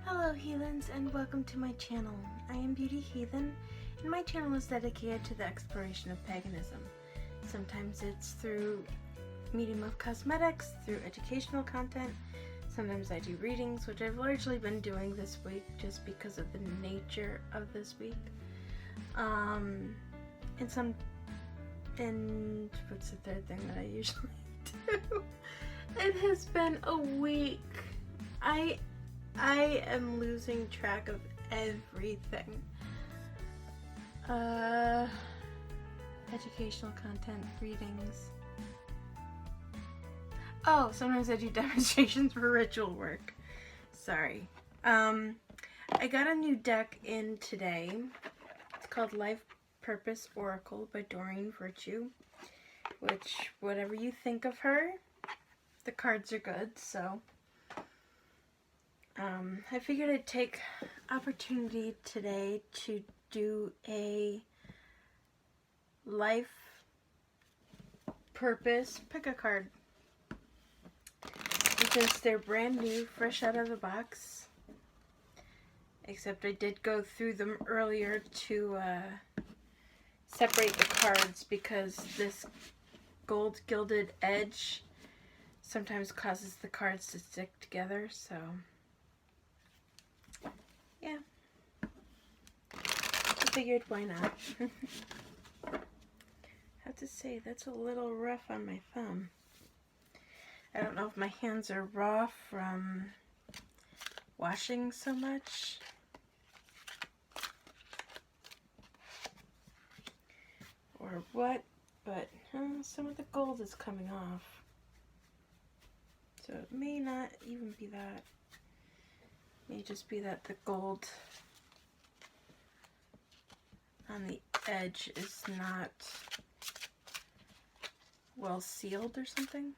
Hello heathens, and welcome to my channel. I am Beauty Heathen, and my channel is dedicated to the exploration of paganism. Sometimes it's through medium of cosmetics, through educational content. Sometimes I do readings, which I've largely been doing this week just because of the nature of this week. And what's the third thing that I usually do? It has been a week. I am losing track of everything. Educational content, readings. Oh, sometimes I do demonstrations for ritual work. Sorry. I got a new deck in today. It's called Life Purpose Oracle by Doreen Virtue. Which, whatever you think of her, the cards are good, so I figured I'd take opportunity today to do a life purpose pick-a-card, because they're brand new, fresh out of the box, except I did go through them earlier to separate the cards because this gold gilded edge sometimes causes the cards to stick together, so yeah, I figured why not. I have to say, that's a little rough on my thumb. I don't know if my hands are raw from washing so much, or what, but some of the gold is coming off. So it may not even be that. It may just be that the gold on the edge is not well sealed or something.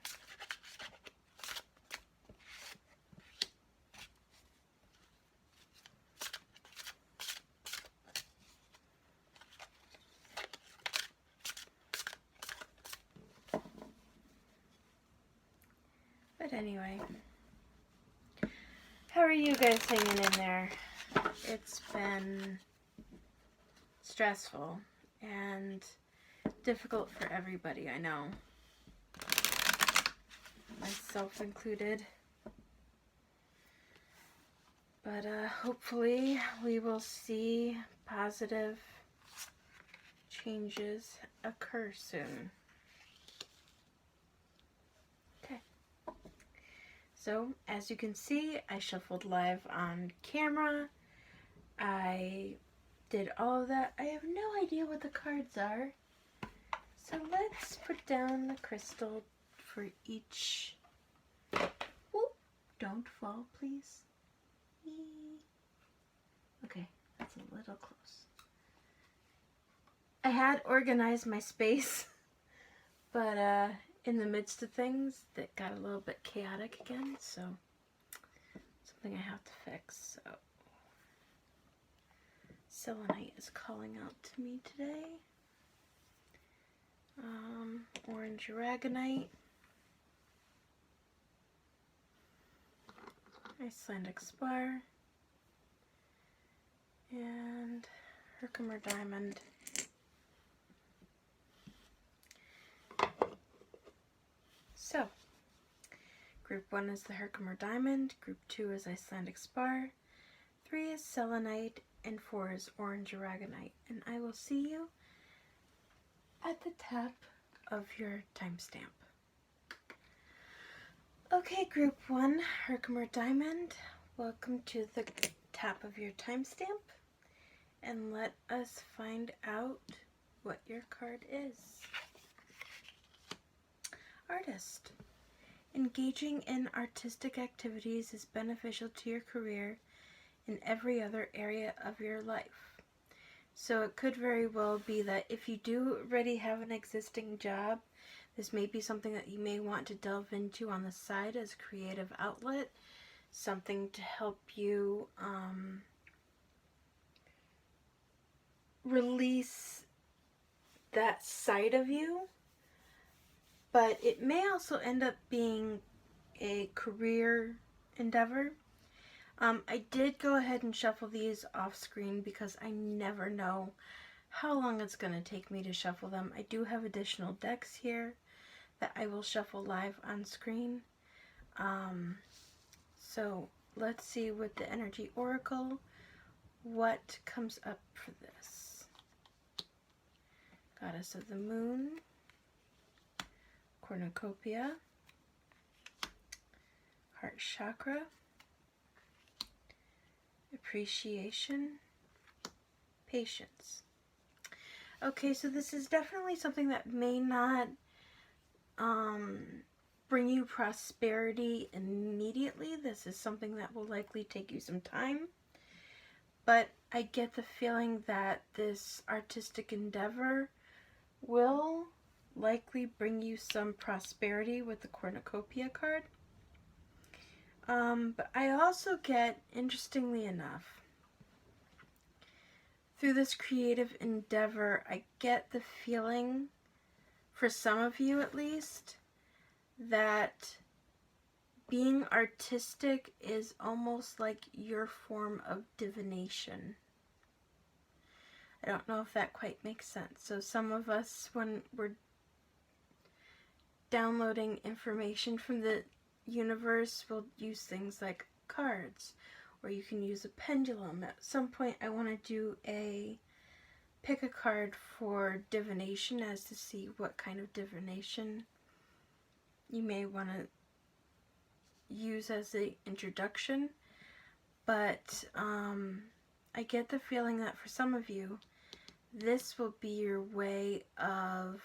But anyway, how are you guys hanging in there? It's been stressful and difficult for everybody, I know. Myself included. But hopefully we will see positive changes occur soon. So, as you can see, I shuffled live on camera. I did all of that. I have no idea what the cards are. So let's put down the crystal for each. Whoop, don't fall, please. Okay, that's a little close. I had organized my space, but in the midst of things that got a little bit chaotic again, so something I have to fix. So Selenite is calling out to me today. Orange Aragonite, Icelandic Spar, and Herkimer Diamond. So, Group 1 is the Herkimer Diamond, Group 2 is Icelandic Spar, 3 is Selenite, and 4 is Orange Aragonite. And I will see you at the top of your timestamp. Okay, Group 1, Herkimer Diamond, welcome to the top of your timestamp. And let us find out what your card is. Artist. Engaging in artistic activities is beneficial to your career and every other area of your life. So it could very well be that if you do already have an existing job, this may be something that you may want to delve into on the side as a creative outlet, something to help you release that side of you. But it may also end up being a career endeavor. I did go ahead and shuffle these off screen because I never know how long it's going to take me to shuffle them. I do have additional decks here that I will shuffle live on screen. So let's see with the Energy Oracle what comes up for this. Goddess of the Moon, Cornucopia, Heart Chakra, Appreciation, Patience. Okay, so this is definitely something that may not bring you prosperity immediately. This is something that will likely take you some time. But I get the feeling that this artistic endeavor will likely bring you some prosperity with the Cornucopia card. But I also get, interestingly enough, through this creative endeavor, I get the feeling, for some of you at least, that being artistic is almost like your form of divination. I don't know if that quite makes sense. So some of us, when we're downloading information from the universe, will use things like cards, or you can use a pendulum. At some point I want to do a pick a card for divination, as to see what kind of divination you may want to use as the introduction. But I get the feeling that for some of you, this will be your way of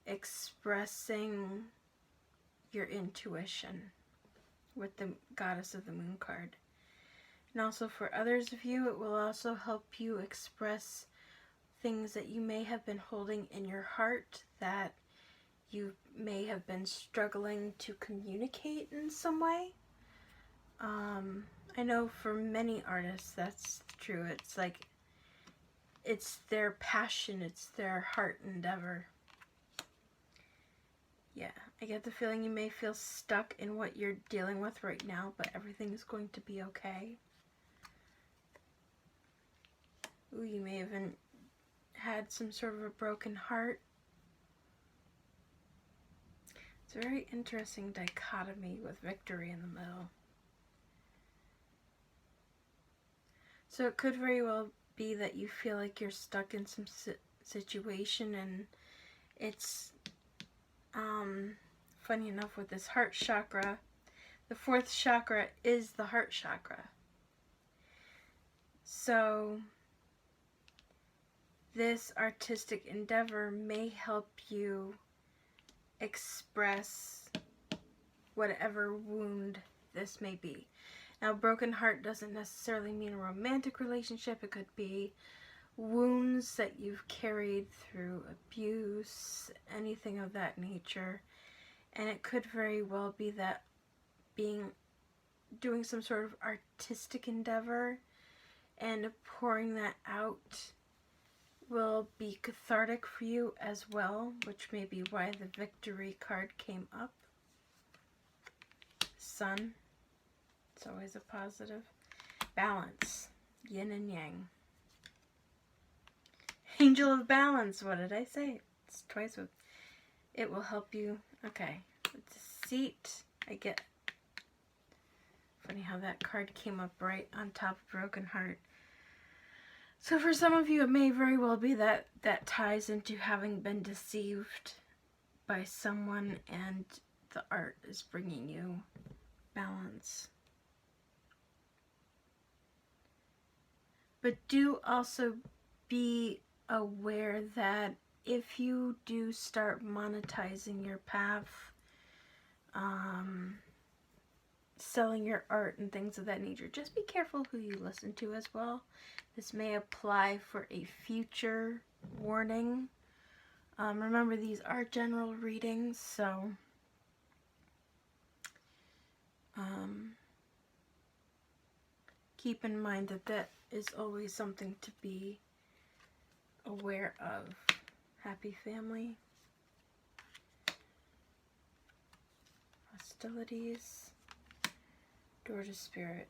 expressing your intuition with the Goddess of the Moon card. And also for others of you, it will also help you express things that you may have been holding in your heart, that you may have been struggling to communicate in some way. I know for many artists that's true. It's like, it's their passion, it's their heart endeavor. Yeah, I get the feeling you may feel stuck in what you're dealing with right now, but everything's going to be okay. Ooh, you may have had some sort of a broken heart. It's a very interesting dichotomy with victory in the middle. So it could very well be that you feel like you're stuck in some situation, and it's funny enough, with this heart chakra, the fourth chakra is the heart chakra. So this artistic endeavor may help you express whatever wound this may be. Now, broken heart doesn't necessarily mean a romantic relationship. It could be wounds that you've carried through abuse, anything of that nature. And it could very well be that doing some sort of artistic endeavor and pouring that out will be cathartic for you as well, which may be why the victory card came up. Sun. It's always a positive. Balance. Yin and yang. Angel of Balance. What did I say? It's twice with. It will help you. Okay. Deceit. I get. Funny how that card came up right on top of Broken Heart. So for some of you, it may very well be that that ties into having been deceived by someone, and the art is bringing you balance. But do also be aware that if you do start monetizing your path, selling your art and things of that nature, just be careful who you listen to as well. This may apply for a future warning. Remember, these are general readings, so keep in mind that that is always something to be aware of. Happy family. Hostilities. Door to Spirit.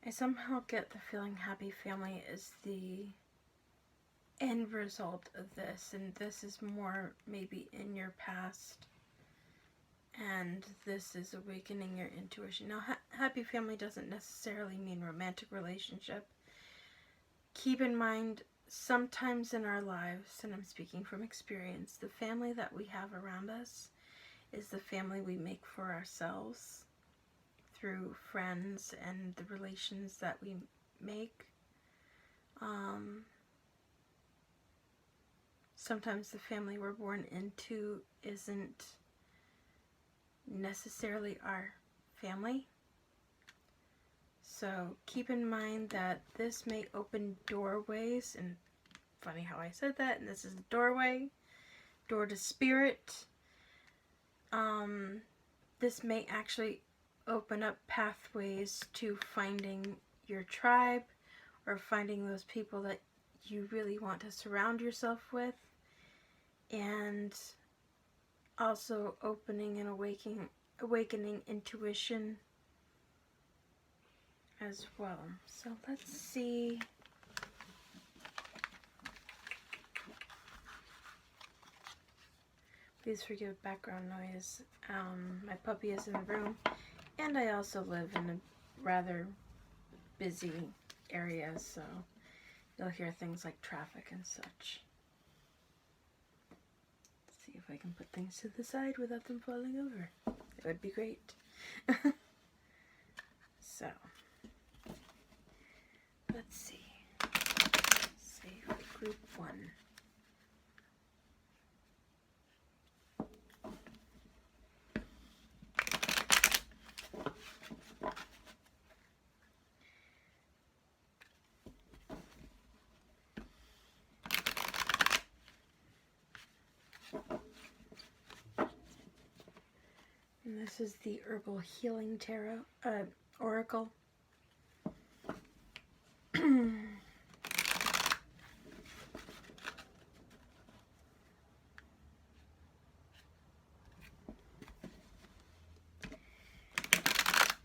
I somehow get the feeling happy family is the end result of this, and this is more maybe in your past, and this is awakening your intuition. Now, happy family doesn't necessarily mean romantic relationship. Keep in mind, sometimes in our lives, and I'm speaking from experience, the family that we have around us is the family we make for ourselves through friends and the relations that we make. Sometimes the family we're born into isn't necessarily our family. So keep in mind that this may open doorways, and funny how I said that, and this is a doorway, door to spirit. This may actually open up pathways to finding your tribe or finding those people that you really want to surround yourself with, and also opening and awakening intuition as well. So let's see. Please forgive background noise. My puppy is in the room, and I also live in a rather busy area, so you'll hear things like traffic and such. Let's see if I can put things to the side without them falling over. It would be great. So, let's see. Save group 1. And this is the Herbal Healing Tarot, Oracle. And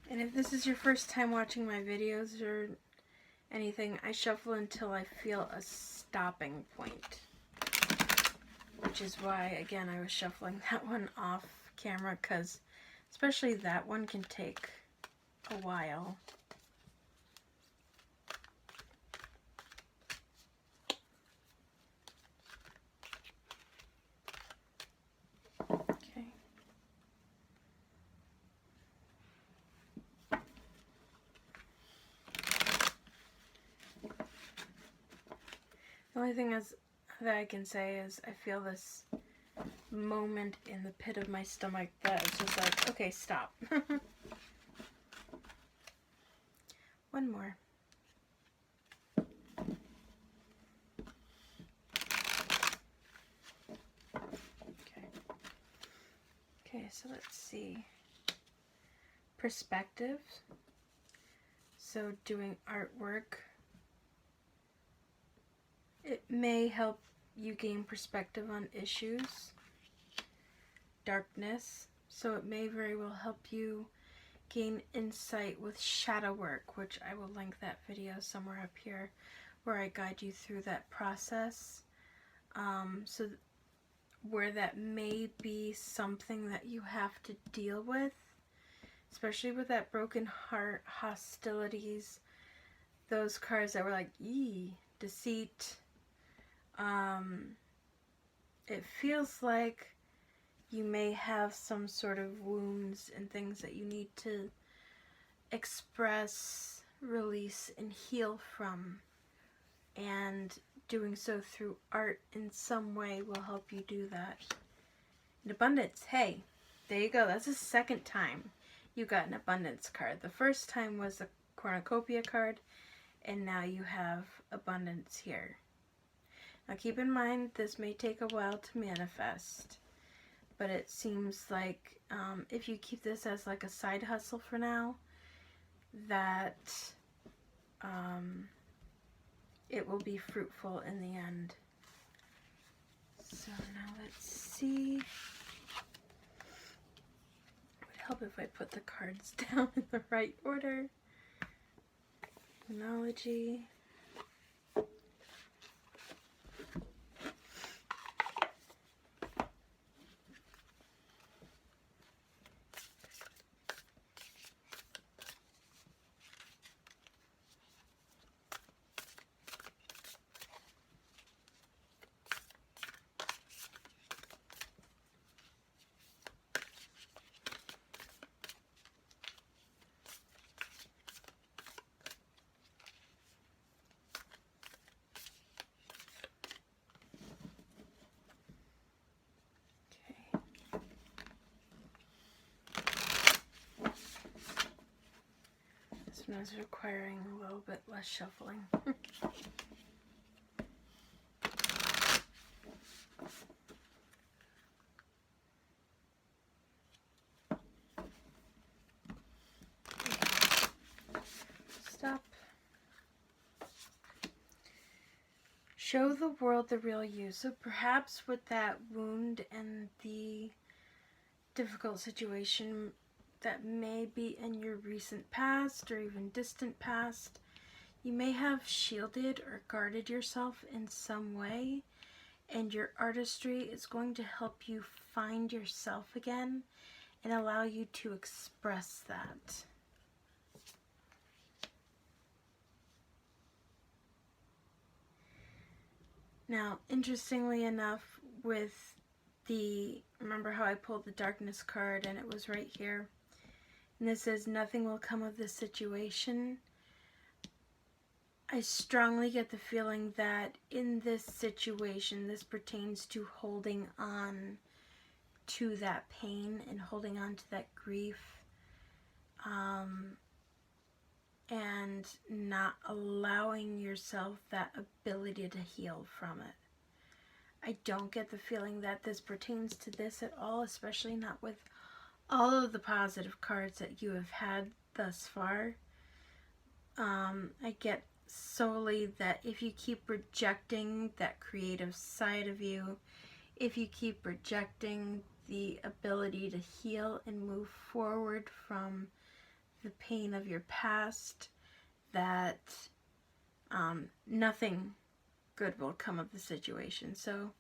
if this is your first time watching my videos or anything, I shuffle until I feel a stopping point. Which is why, again, I was shuffling that one off camera, because especially that one can take a while. Okay. The only thing is that I can say is I feel this moment in the pit of my stomach that is just like, okay, stop. One more. Okay. Okay, so let's see. Perspective. So doing artwork. It may help you gain perspective on issues. Darkness. So it may very well help you gain insight with shadow work, which I will link that video somewhere up here where I guide you through that process. So where that may be something that you have to deal with, especially with that broken heart, hostilities, those cards that were like, yee, deceit. It feels like you may have some sort of wounds and things that you need to express, release, and heal from. And doing so through art in some way will help you do that. And abundance, hey, there you go. That's the second time you got an abundance card. The first time was the cornucopia card, and now you have abundance here. Now keep in mind, this may take a while to manifest, but it seems like if you keep this as like a side hustle for now, that it will be fruitful in the end. So now let's see. It would help if I put the cards down in the right order. Phonology. This one is requiring a little bit less shuffling. Stop. Show the world the real you. So perhaps with that wound and the difficult situation that may be in your recent past or even distant past, you may have shielded or guarded yourself in some way, and your artistry is going to help you find yourself again and allow you to express that. Now, interestingly enough, with remember how I pulled the darkness card and it was right here? And this says, nothing will come of this situation. I strongly get the feeling that in this situation, this pertains to holding on to that pain and holding on to that grief, and not allowing yourself that ability to heal from it. I don't get the feeling that this pertains to this at all, especially not with all of the positive cards that you have had thus far. I get solely that if you keep rejecting that creative side of you, if you keep rejecting the ability to heal and move forward from the pain of your past, that nothing good will come of the situation. So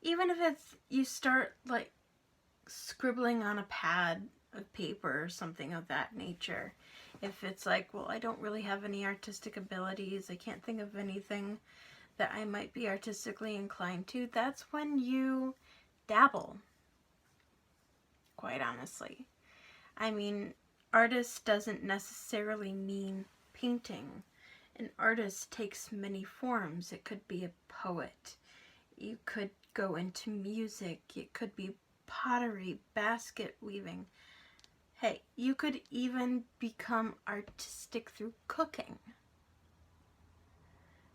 even if it's, you start like scribbling on a pad of paper or something of that nature, if it's like, well, I don't really have any artistic abilities, I can't think of anything that I might be artistically inclined to, that's when you dabble, quite honestly. I mean, artist doesn't necessarily mean painting. An artist takes many forms. It could be a poet. You could go into music. It could be pottery, basket weaving. Hey, you could even become artistic through cooking.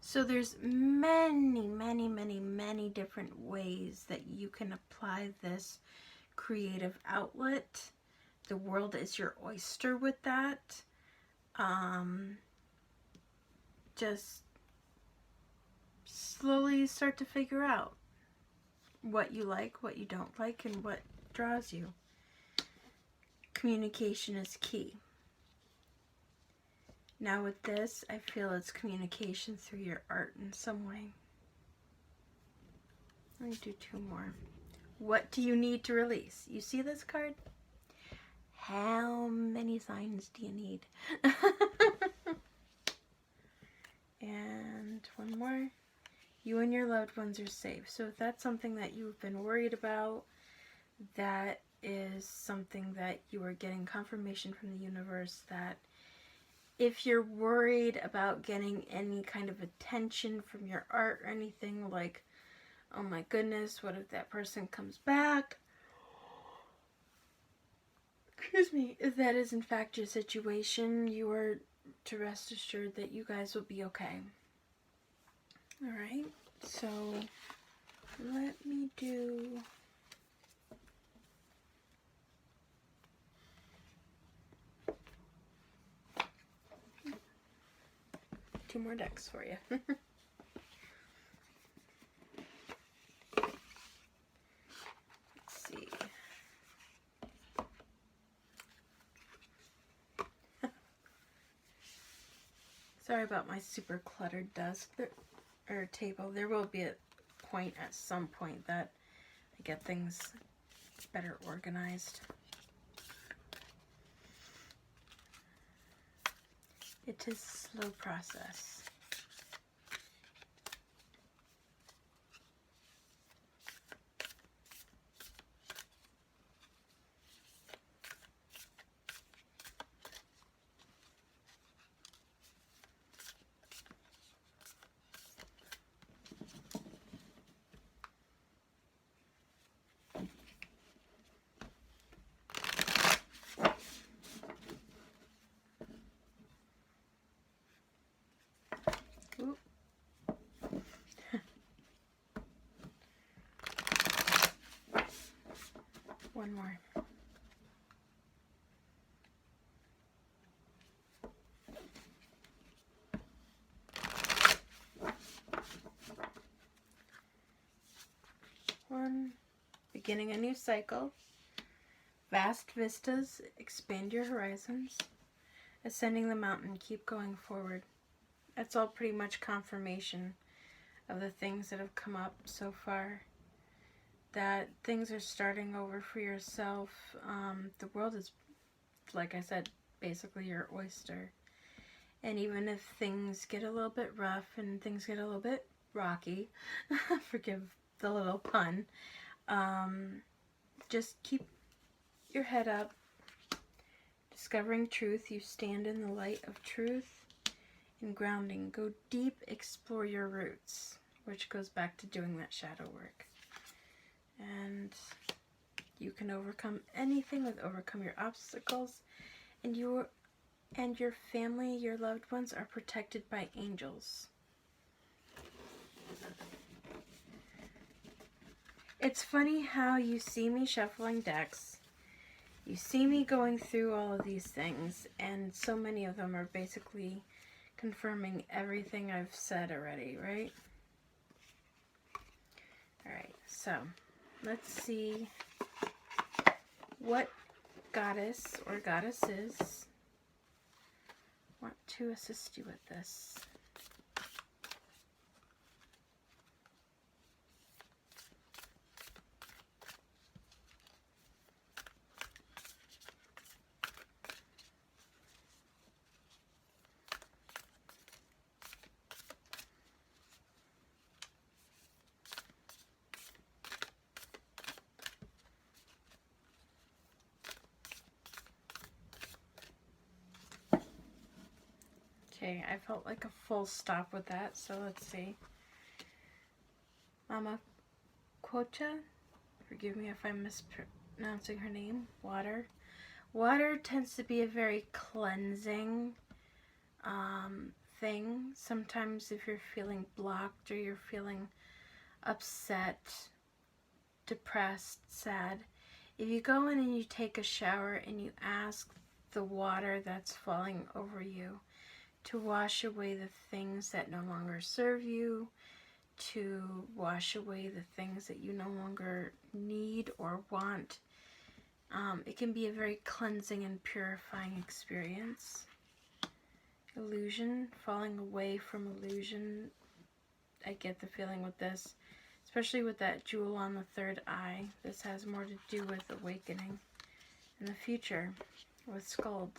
So there's many, many, many, many different ways that you can apply this creative outlet. The world is your oyster with that. Just slowly start to figure out what you like, what you don't like, and what draws you. Communication is key. Now with this, I feel it's communication through your art in some way. Let me do two more. What do you need to release? You see this card? How many signs do you need? And one more. You and your loved ones are safe. So if that's something that you've been worried about, that is something that you are getting confirmation from the universe that if you're worried about getting any kind of attention from your art or anything, like, oh my goodness, what if that person comes back? Excuse me, if that is in fact your situation, you are to rest assured that you guys will be okay. Alright, so let me do two more decks for you. Let's see. Sorry about my super cluttered desk or table. There will be a point at some point that I get things better organized. It is a slow process. Oop. One more. One. Beginning a new cycle. Vast vistas, expand your horizons. Ascending the mountain, keep going forward. That's all pretty much confirmation of the things that have come up so far. That things are starting over for yourself. The world is, like I said, basically your oyster. And even if things get a little bit rough and things get a little bit rocky, forgive the little pun, just keep your head up. Discovering truth, you stand in the light of truth. And grounding, go deep, explore your roots, which goes back to doing that shadow work. And you can overcome anything with overcome your obstacles, and your family, your loved ones are protected by angels. It's funny how you see me shuffling decks, you see me going through all of these things, and so many of them are basically confirming everything I've said already, right? Alright, so let's see what goddess or goddesses want to assist you with this. Okay, I felt like a full stop with that, so let's see. Mama Quota, forgive me if I'm mispronouncing her name, Water. Water tends to be a very cleansing thing. Sometimes if you're feeling blocked or you're feeling upset, depressed, sad, if you go in and you take a shower and you ask the water that's falling over you to wash away the things that no longer serve you, to wash away the things that you no longer need or want. It can be a very cleansing and purifying experience. Illusion, falling away from illusion. I get the feeling with this, especially with that jewel on the third eye. This has more to do with awakening in the future with Skuld.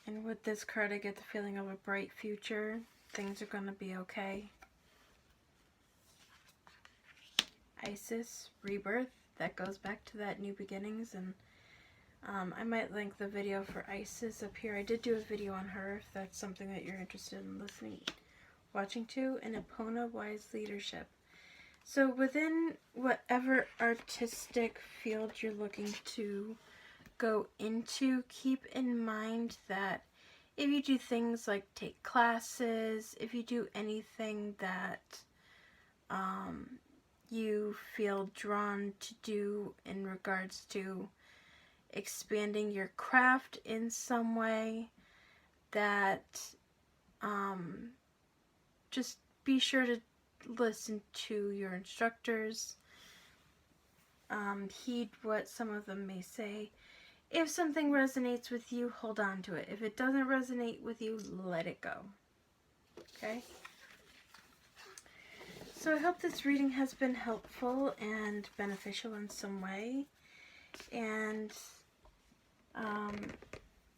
And with this card, I get the feeling of a bright future. Things are going to be okay. Isis, rebirth. That goes back to that new beginnings. And I might link the video for Isis up here. I did do a video on her, if that's something that you're interested in watching to. And Epona, wise leadership. So within whatever artistic field you're looking to go into, keep in mind that if you do things like take classes, if you do anything that you feel drawn to do in regards to expanding your craft in some way, that just be sure to listen to your instructors, heed what some of them may say. If something resonates with you, hold on to it. If it doesn't resonate with you, let it go. Okay? So I hope this reading has been helpful and beneficial in some way. And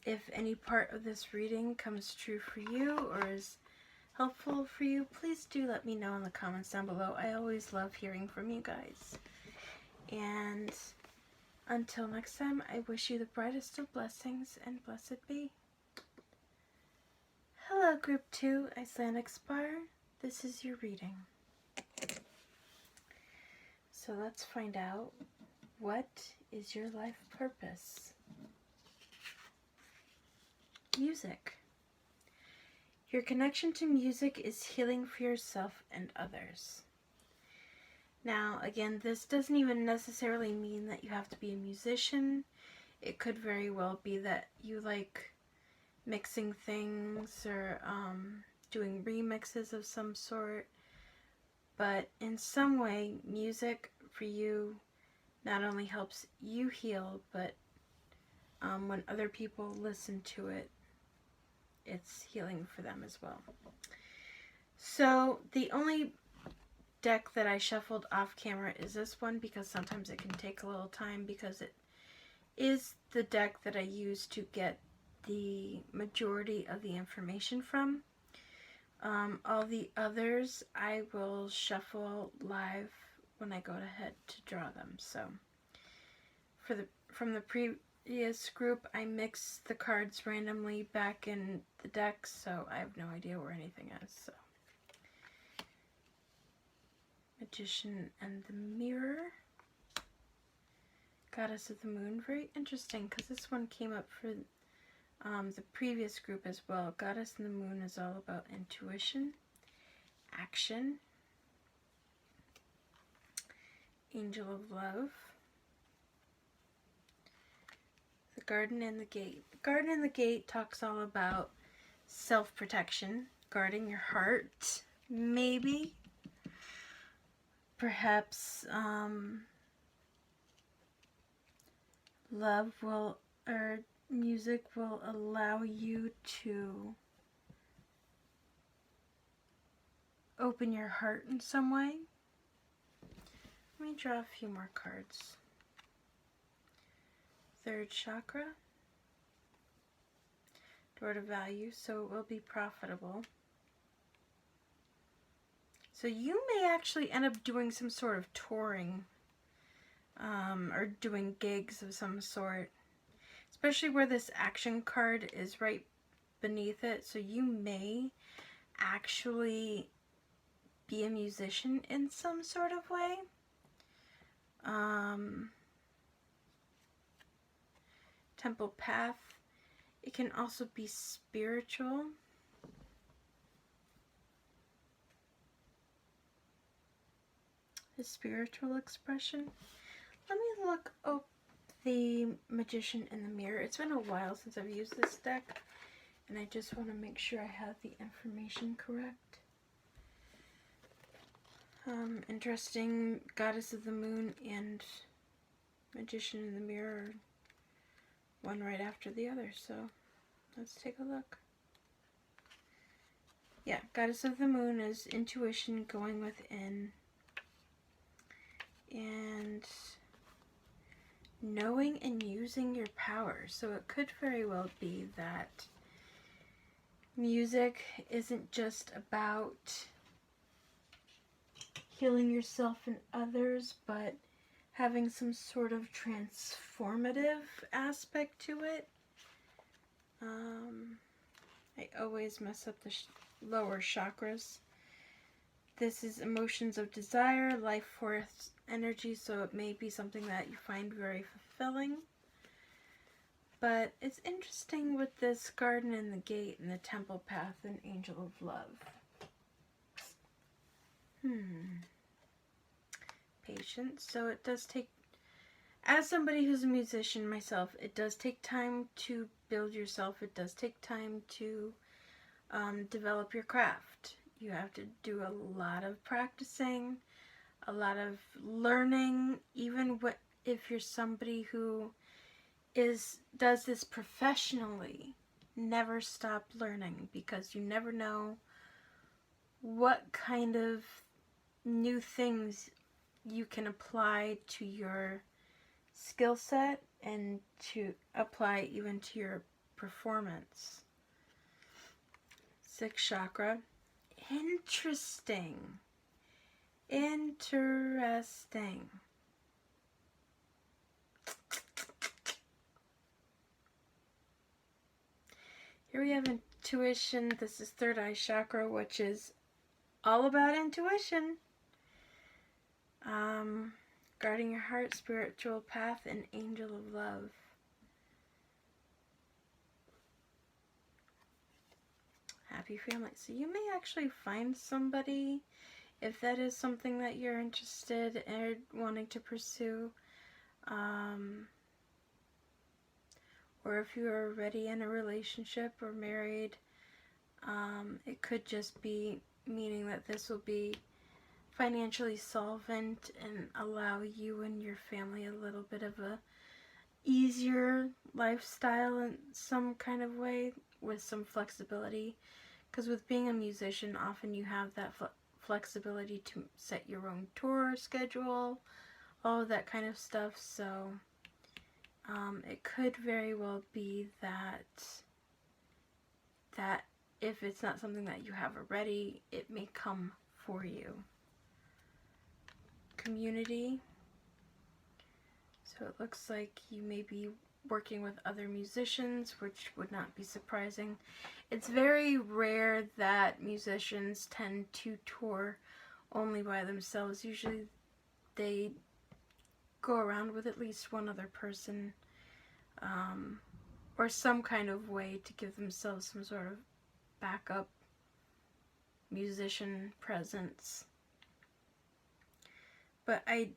if any part of this reading comes true for you or is helpful for you, please do let me know in the comments down below. I always love hearing from you guys. And until next time, I wish you the brightest of blessings and blessed be. Hello, Group 2, Icelandic Spar. This is your reading. So let's find out, what is your life purpose? Music. Your connection to music is healing for yourself and others. Now, again, this doesn't even necessarily mean that you have to be a musician. It could very well be that you like mixing things or doing remixes of some sort. But in some way, music for you not only helps you heal, but when other people listen to it, it's healing for them as well. So the only deck that I shuffled off camera is this one, because sometimes it can take a little time, because it is the deck that I use to get the majority of the information from. All the others I will shuffle live when I go ahead to draw them. So from the previous group, I mixed the cards randomly back in the deck, so I have no idea where anything is. So Magician and the Mirror, Goddess of the Moon. Very interesting, because this one came up for the previous group as well. Goddess and the Moon is all about intuition, action. Angel of Love. The Garden and the Gate. The Garden and the Gate talks all about self-protection, guarding your heart, maybe. Perhaps love will, or music will allow you to open your heart in some way. Let me draw a few more cards. Third chakra. Door to value, so it will be profitable. So you may actually end up doing some sort of touring, or doing gigs of some sort. Especially where this action card is right beneath it. So you may actually be a musician in some sort of way. Temple Path. It can also be spiritual. A spiritual expression. Let me look up the Magician in the Mirror. It's been a while since I've used this deck, and I just want to make sure I have the information correct. Interesting. Goddess of the Moon and Magician in the Mirror, one right after the other, so let's take a look. Yeah, Goddess of the Moon is intuition, going within, and knowing and using your power. So it could very well be that music isn't just about healing yourself and others, but having some sort of transformative aspect to it. I always mess up the lower chakras. This is emotions of desire, life force energy, so it may be something that you find very fulfilling. But it's interesting with this Garden and the Gate and the Temple Path and Angel of Love. Patience. So it does take, as somebody who's a musician myself, it does take time to build yourself. It does take time to develop your craft. You have to do a lot of practicing, a lot of learning, even if you're somebody who does this professionally, never stop learning, because you never know what kind of new things you can apply to your skill set and to apply even to your performance. 6th chakra. Interesting. Interesting. Here we have intuition. This is 3rd eye chakra, which is all about intuition. Guarding your heart, spiritual path, and angel of love. Happy family. So you may actually find somebody, if that is something that you're interested in wanting to pursue. Or if you are already in a relationship or married, it could just be meaning that this will be financially solvent and allow you and your family a little bit of a easier lifestyle in some kind of way with some flexibility. Because with being a musician, often you have that flexibility to set your own tour schedule, all of that kind of stuff. So it could very well be that if it's not something that you have already, it may come for you. Community. So it looks like you may be working with other musicians, which would not be surprising. It's very rare that musicians tend to tour only by themselves. Usually they go around with at least one other person, or some kind of way to give themselves some sort of backup musician presence. But I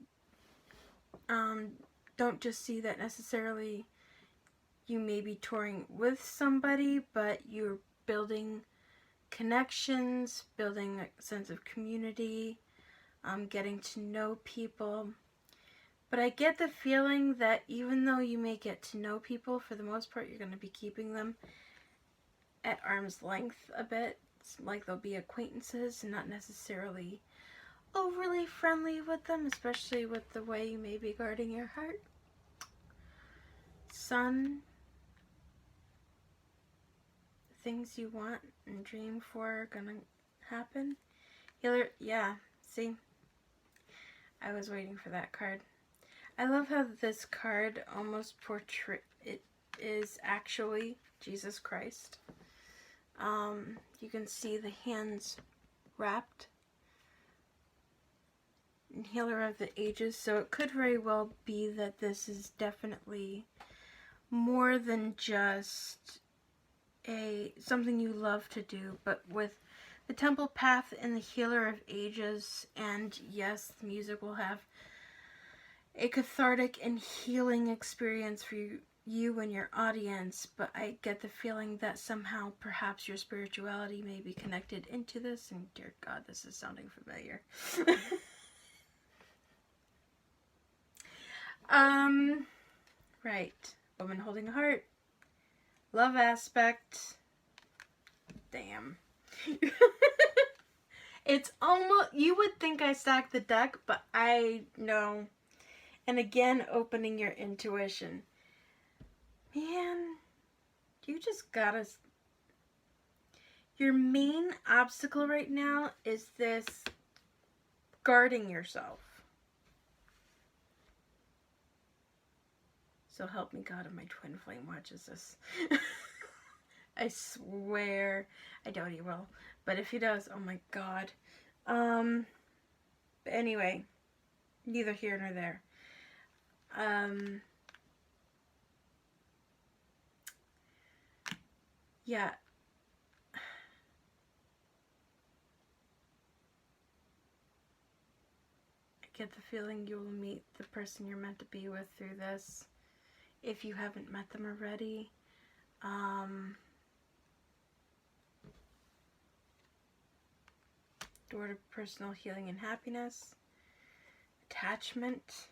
don't just see that necessarily you may be touring with somebody, but you're building connections, building a sense of community, getting to know people. But I get the feeling that even though you may get to know people, for the most part, you're going to be keeping them at arm's length a bit. It's like they'll be acquaintances and not necessarily overly friendly with them, especially with the way you may be guarding your heart. Sun. Things you want and dream for are gonna happen. Healer, yeah, see? I was waiting for that card. I love how this card almost it is actually Jesus Christ. You can see the hands wrapped. And Healer of the Ages, so it could very well be that this is definitely more than just something you love to do, but with the Temple Path and the Healer of Ages, and yes, the music will have a cathartic and healing experience for you and your audience, but I get the feeling that somehow perhaps your spirituality may be connected into this, and dear God, this is sounding familiar. Right. Woman holding a heart. Love aspect. Damn. It's almost, you would think I stacked the deck, but I know. And again, opening your intuition. Man, you just gotta, your main obstacle right now is this guarding yourself. So help me God if my twin flame watches this. I swear. I doubt he will. But if he does, oh my God. But anyway, neither here nor there. Yeah. I get the feeling you will meet the person you're meant to be with through this, if you haven't met them already. Door to personal healing and happiness. Attachment.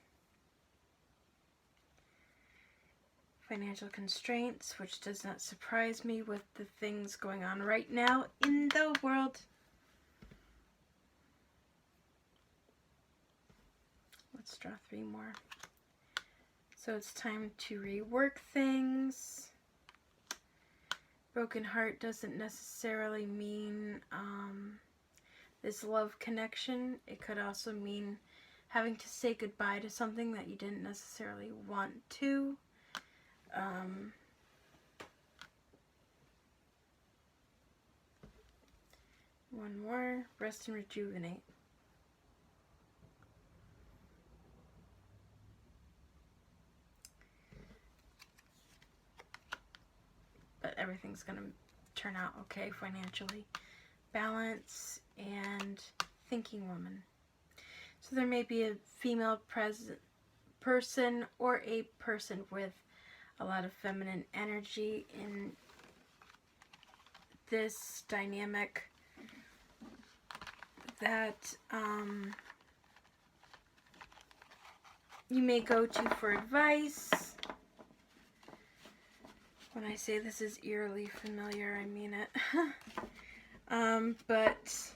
Financial constraints, which does not surprise me with the things going on right now in the world. Let's draw 3 more. So it's time to rework things. Broken heart doesn't necessarily mean this love connection. It could also mean having to say goodbye to something that you didn't necessarily want to. One more. Rest and rejuvenate. But everything's going to turn out okay financially. Balance and thinking woman. So there may be a female person or a person with a lot of feminine energy in this dynamic that you may go to for advice. When I say this is eerily familiar, I mean it. But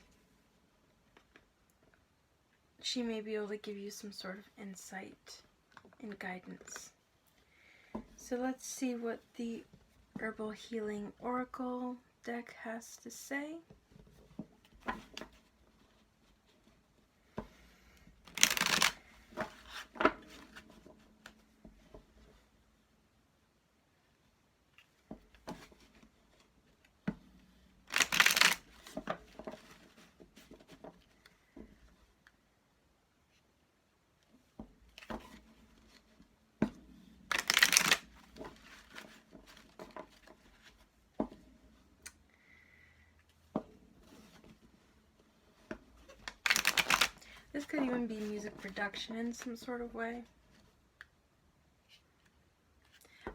she may be able to give you some sort of insight and guidance. So let's see what the Herbal Healing Oracle deck has to say. This could even be music production in some sort of way.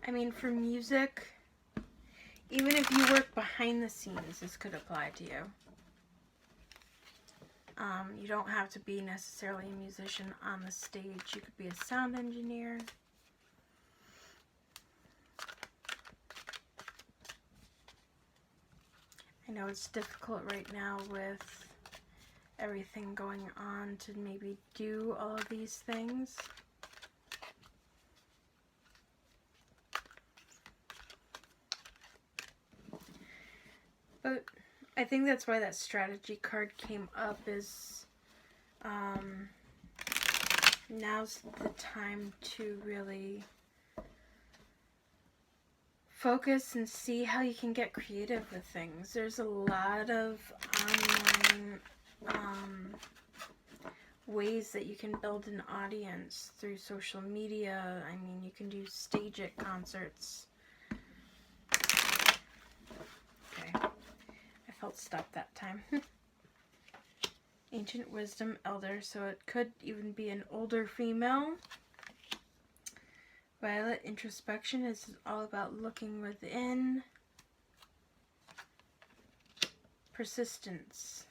I mean, for music, even if you work behind the scenes, this could apply to you. You don't have to be necessarily a musician on the stage. You could be a sound engineer. I know it's difficult right now with everything going on to maybe do all of these things. But I think that's why that strategy card came up, is now's the time to really focus and see how you can get creative with things. There's a lot of online ways that you can build an audience through social media. I mean, you can do stage it concerts. Okay, I felt stuck that time. Ancient Wisdom Elder, so it could even be an older female. Violet Introspection is all about looking within. Persistence.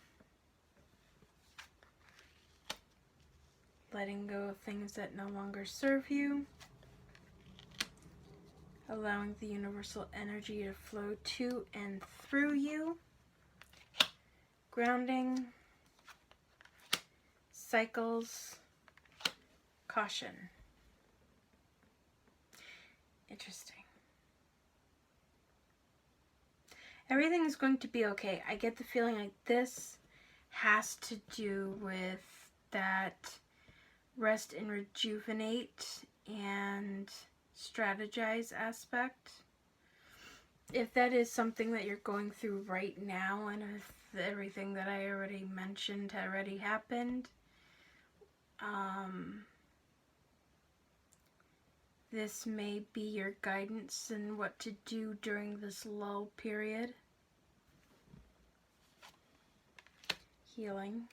Letting go of things that no longer serve you. Allowing the universal energy to flow to and through you. Grounding. Cycles. Caution. Interesting. Everything is going to be okay. I get the feeling like this has to do with that rest and rejuvenate and strategize aspect. If that is something that you're going through right now, and if everything that I already mentioned already happened, this may be your guidance in what to do during this lull period. Healing.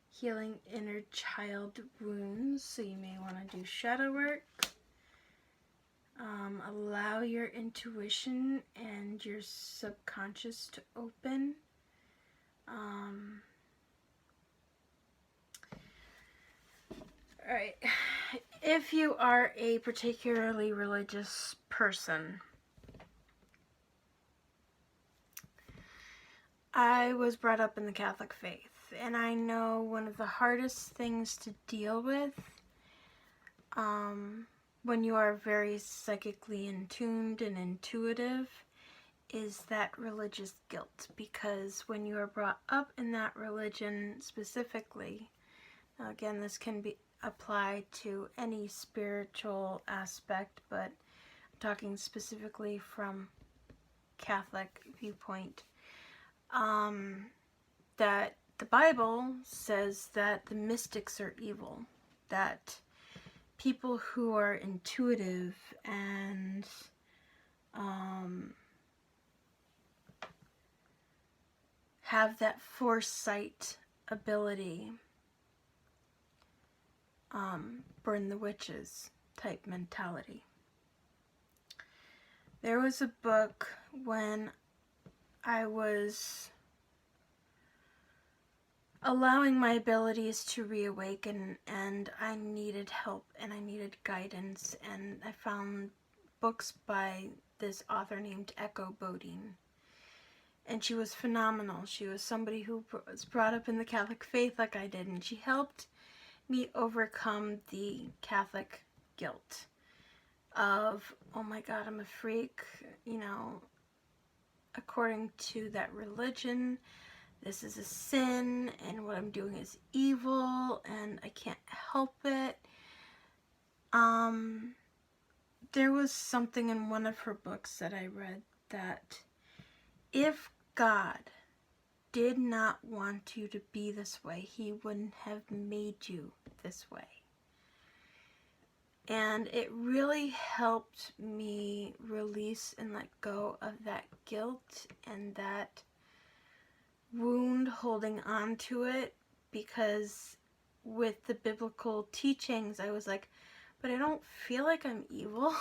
Healing inner child wounds, so you may want to do shadow work. Allow your intuition and your subconscious to open. Alright, if you are a particularly religious person, I was brought up in the Catholic faith, and I know one of the hardest things to deal with when you are very psychically in tuned and intuitive is that religious guilt, because when you are brought up in that religion specifically, now again, this can be applied to any spiritual aspect, but I'm talking specifically from Catholic viewpoint, that the Bible says that the mystics are evil, that people who are intuitive and have that foresight ability, burn the witches type mentality. There was a book when I was allowing my abilities to reawaken, and I needed help and I needed guidance, and I found books by this author named Echo Bodine, and she was phenomenal. She was somebody who was brought up in the Catholic faith like I did, and she helped me overcome the Catholic guilt of, oh my God, I'm a freak, you know, according to that religion, this is a sin, and what I'm doing is evil, and I can't help it. There was something in one of her books that I read that if God did not want you to be this way, he wouldn't have made you this way. And it really helped me release and let go of that guilt and that wound, holding on to it, because with the biblical teachings I was like, but I don't feel like I'm evil.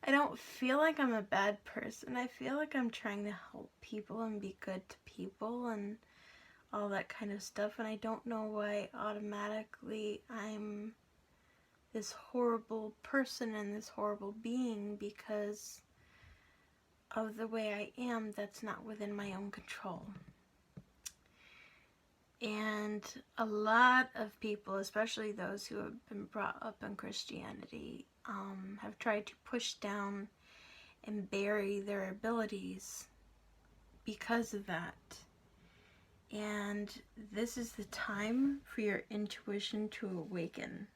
I don't feel like I'm a bad person. I feel like I'm trying to help people and be good to people and all that kind of stuff, and I don't know why automatically I'm this horrible person and this horrible being because of the way I am. That's not within my own control. And a lot of people, especially those who have been brought up in Christianity, have tried to push down and bury their abilities because of that. And this is the time for your intuition to awaken,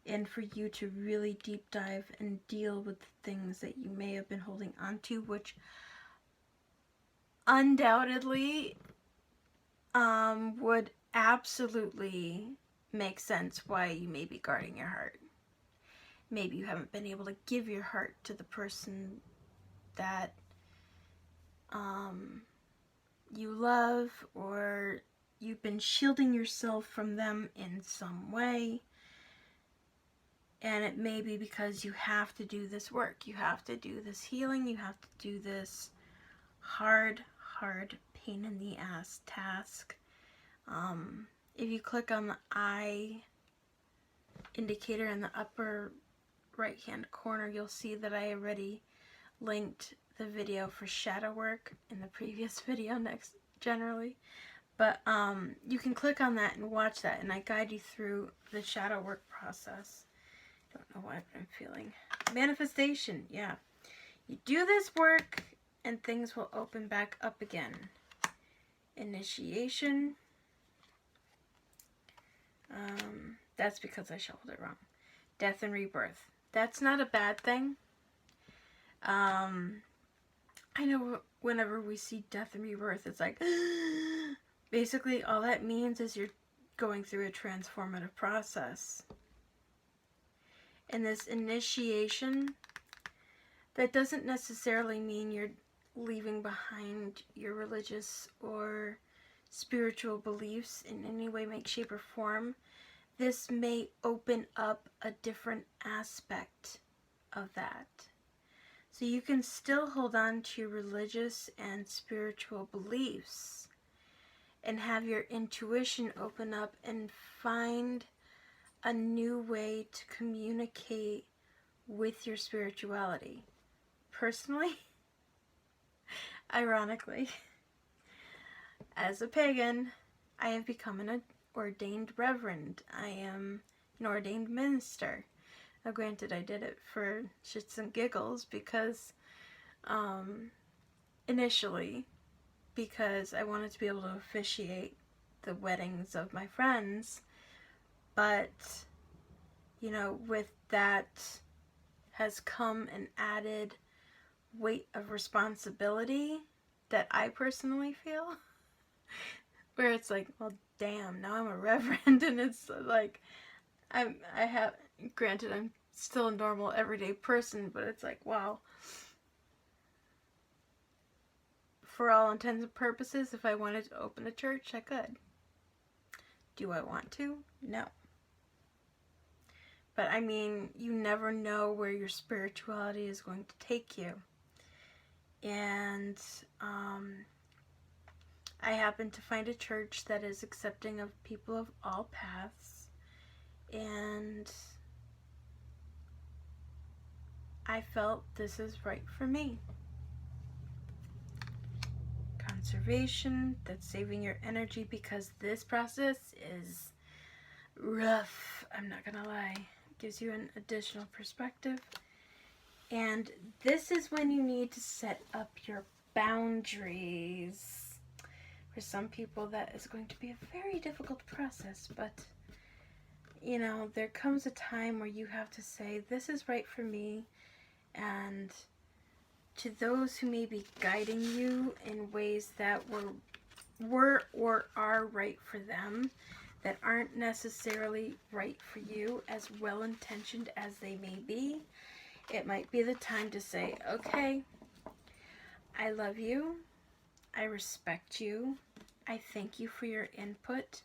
and for you to really deep dive and deal with the things that you may have been holding on to, which undoubtedly would absolutely make sense why you may be guarding your heart. Maybe you haven't been able to give your heart to the person that you love, or you've been shielding yourself from them in some way. And it may be because you have to do this work, you have to do this healing, you have to do this hard pain in the ass task. If you click on the eye indicator in the upper right hand corner, you'll see that I already linked the video for shadow work in the previous video generally. But you can click on that and watch that, and I guide you through the shadow work process. Don't know why I'm feeling manifestation. Yeah, you do this work and things will open back up again. Initiation. That's because I shuffled it wrong. Death and rebirth. That's not a bad thing. I know whenever we see death and rebirth, it's like basically all that means is you're going through a transformative process. And this initiation, that doesn't necessarily mean you're leaving behind your religious or spiritual beliefs in any way, make, shape, or form. This may open up a different aspect of that. So you can still hold on to your religious and spiritual beliefs and have your intuition open up and find a new way to communicate with your spirituality. Personally, ironically, as a pagan, I have become an ordained reverend. I am an ordained minister. Now, granted, I did it for shits and giggles because, initially, because I wanted to be able to officiate the weddings of my friends. But, you know, with that has come an added weight of responsibility that I personally feel. Where it's like, well, damn, now I'm a reverend, and it's like, granted, I'm still a normal, everyday person, but it's like, wow. For all intents and purposes, if I wanted to open a church, I could. Do I want to? No. But I mean, you never know where your spirituality is going to take you. And I happen to find a church that is accepting of people of all paths. And I felt this is right for me. Conservation, that's saving your energy, because this process is rough. I'm not gonna lie. It gives you an additional perspective. And this is when you need to set up your boundaries. For some people, that is going to be a very difficult process, but you know, there comes a time where you have to say, this is right for me. And to those who may be guiding you in ways that were or are right for them, that aren't necessarily right for you, as well-intentioned as they may be, it might be the time to say, okay, I love you, I respect you, I thank you for your input,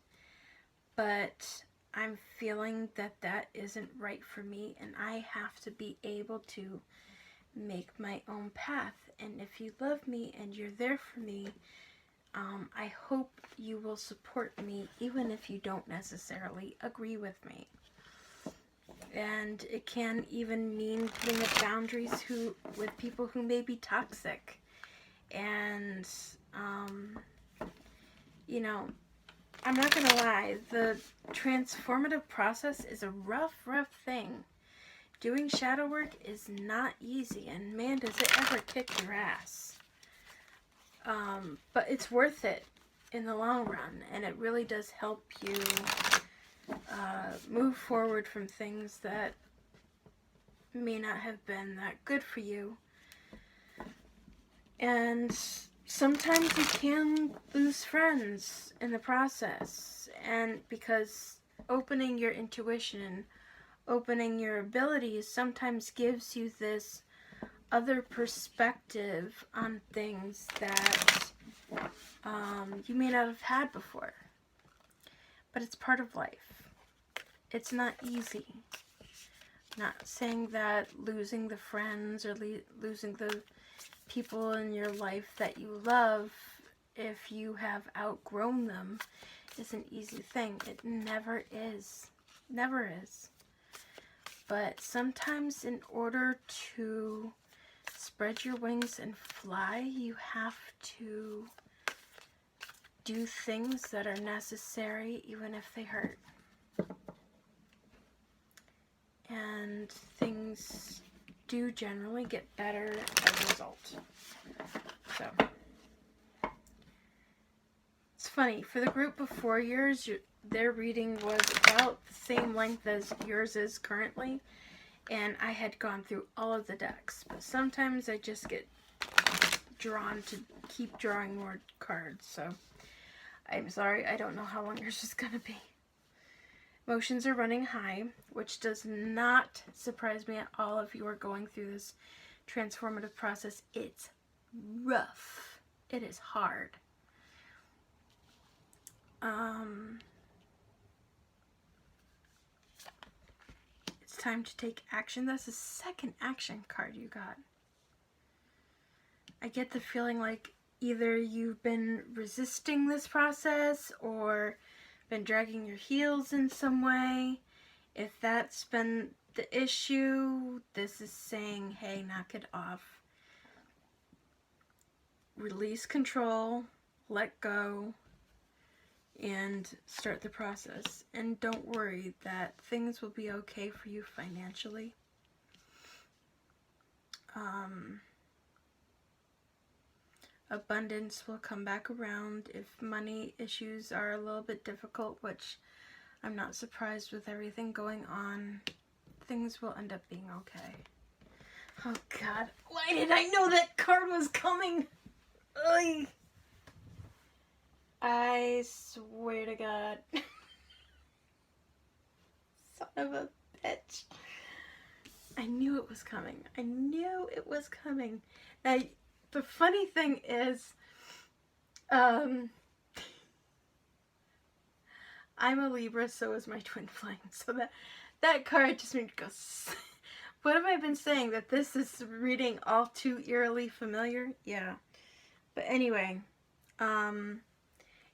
but I'm feeling that that isn't right for me, and I have to be able to make my own path. And if you love me and you're there for me, I hope you will support me, even if you don't necessarily agree with me. And it can even mean putting up boundaries with people who may be toxic. And, you know, I'm not gonna lie, the transformative process is a rough thing. Doing shadow work is not easy, and man, does it ever kick your ass. But it's worth it in the long run, and it really does help you move forward from things that may not have been that good for you. And sometimes you can lose friends in the process, and because opening your intuition, opening your abilities sometimes gives you this other perspective on things that you may not have had before. But it's part of life. It's not easy. I'm not saying that losing the friends or losing the people in your life that you love, if you have outgrown them, is an easy thing. It never is. Never is. But sometimes in order to spread your wings and fly, you have to do things that are necessary, even if they hurt. And things do generally get better as a result. So, it's funny, for the group before yours, their reading was about the same length as yours is currently, and I had gone through all of the decks, but sometimes I just get drawn to keep drawing more cards, so I'm sorry, I don't know how long yours is going to be. Emotions are running high, which does not surprise me at all if you are going through this transformative process. It's rough. It is hard. It's time to take action. That's the second action card you got. I get the feeling like either you've been resisting this process or been dragging your heels in some way, If that's been the issue, this is saying, hey, knock it off. Release control, let go, and start the process. And don't worry that things will be okay for you financially. Abundance will come back around. If money issues are a little bit difficult, which I'm not surprised with everything going on, things will end up being okay. Oh God, why did I know that card was coming? Ugh. I swear to God. Son of a bitch. I knew it was coming. I knew it was coming. Now, the funny thing is, I'm a Libra, so is my twin flame. So that card just made me go, what have I been saying? That this is reading all too eerily familiar? Yeah. But anyway,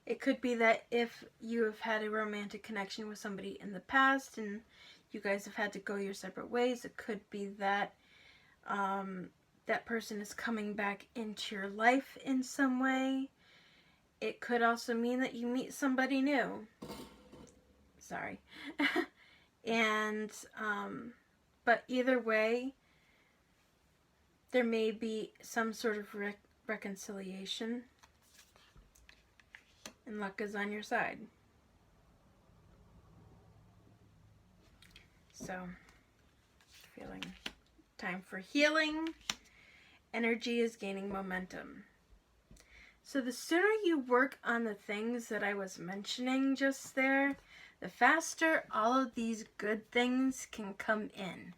it could be that if you have had a romantic connection with somebody in the past and you guys have had to go your separate ways, it could be that that person is coming back into your life in some way. It could also mean that you meet somebody new. Sorry. And, but either way, there may be some sort of reconciliation, and luck is on your side. So, feeling time for healing. Energy is gaining momentum. So the sooner you work on the things that I was mentioning just there, the faster all of these good things can come in.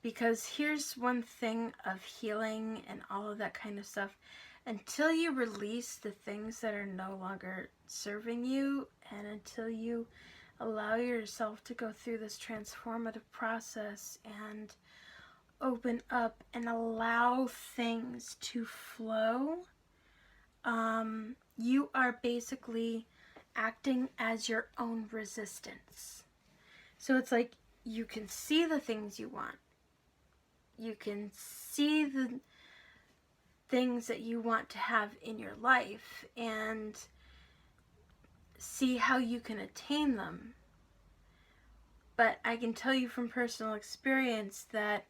Because here's one thing of healing and all of that kind of stuff. Until you release the things that are no longer serving you, and until you allow yourself to go through this transformative process and open up and allow things to flow, you are basically acting as your own resistance. So it's like you can see the things you want. You can see the things that you want to have in your life and see how you can attain them. But I can tell you from personal experience that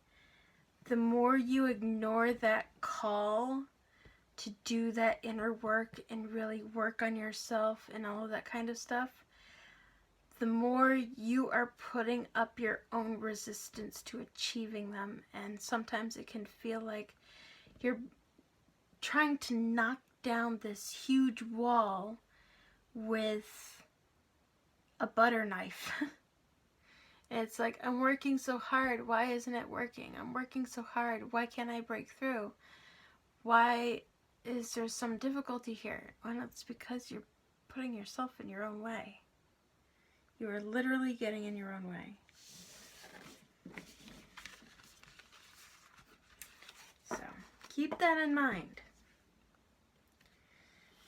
the more you ignore that call to do that inner work and really work on yourself and all of that kind of stuff, the more you are putting up your own resistance to achieving them. And sometimes it can feel like you're trying to knock down this huge wall with a butter knife. And it's like, I'm working so hard. Why isn't it working? I'm working so hard. Why can't I break through? Why is there some difficulty here? Well, it's because you're putting yourself in your own way. You are literally getting in your own way. So, keep that in mind.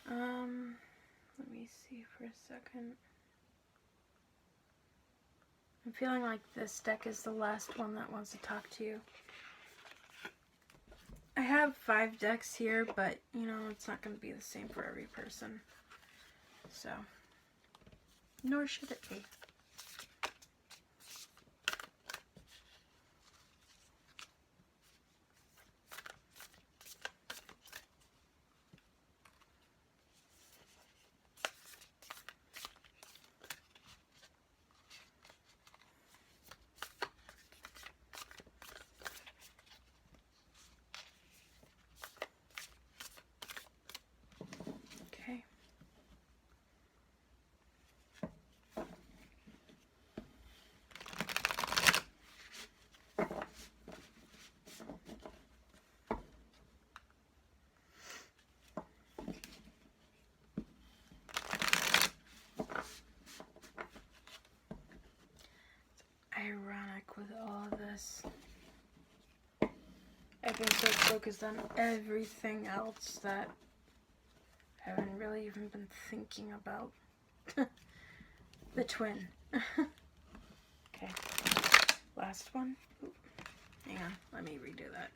Let me see for a second. I'm feeling like this deck is the last one that wants to talk to you. I have 5 decks here, but, you know, it's not going to be the same for every person. So, nor should it be. Okay. Ironic with all of this. I've been so focused on everything else that I haven't really even been thinking about the twin. Okay. Okay. Last one. Ooh. Hang on. Let me redo that.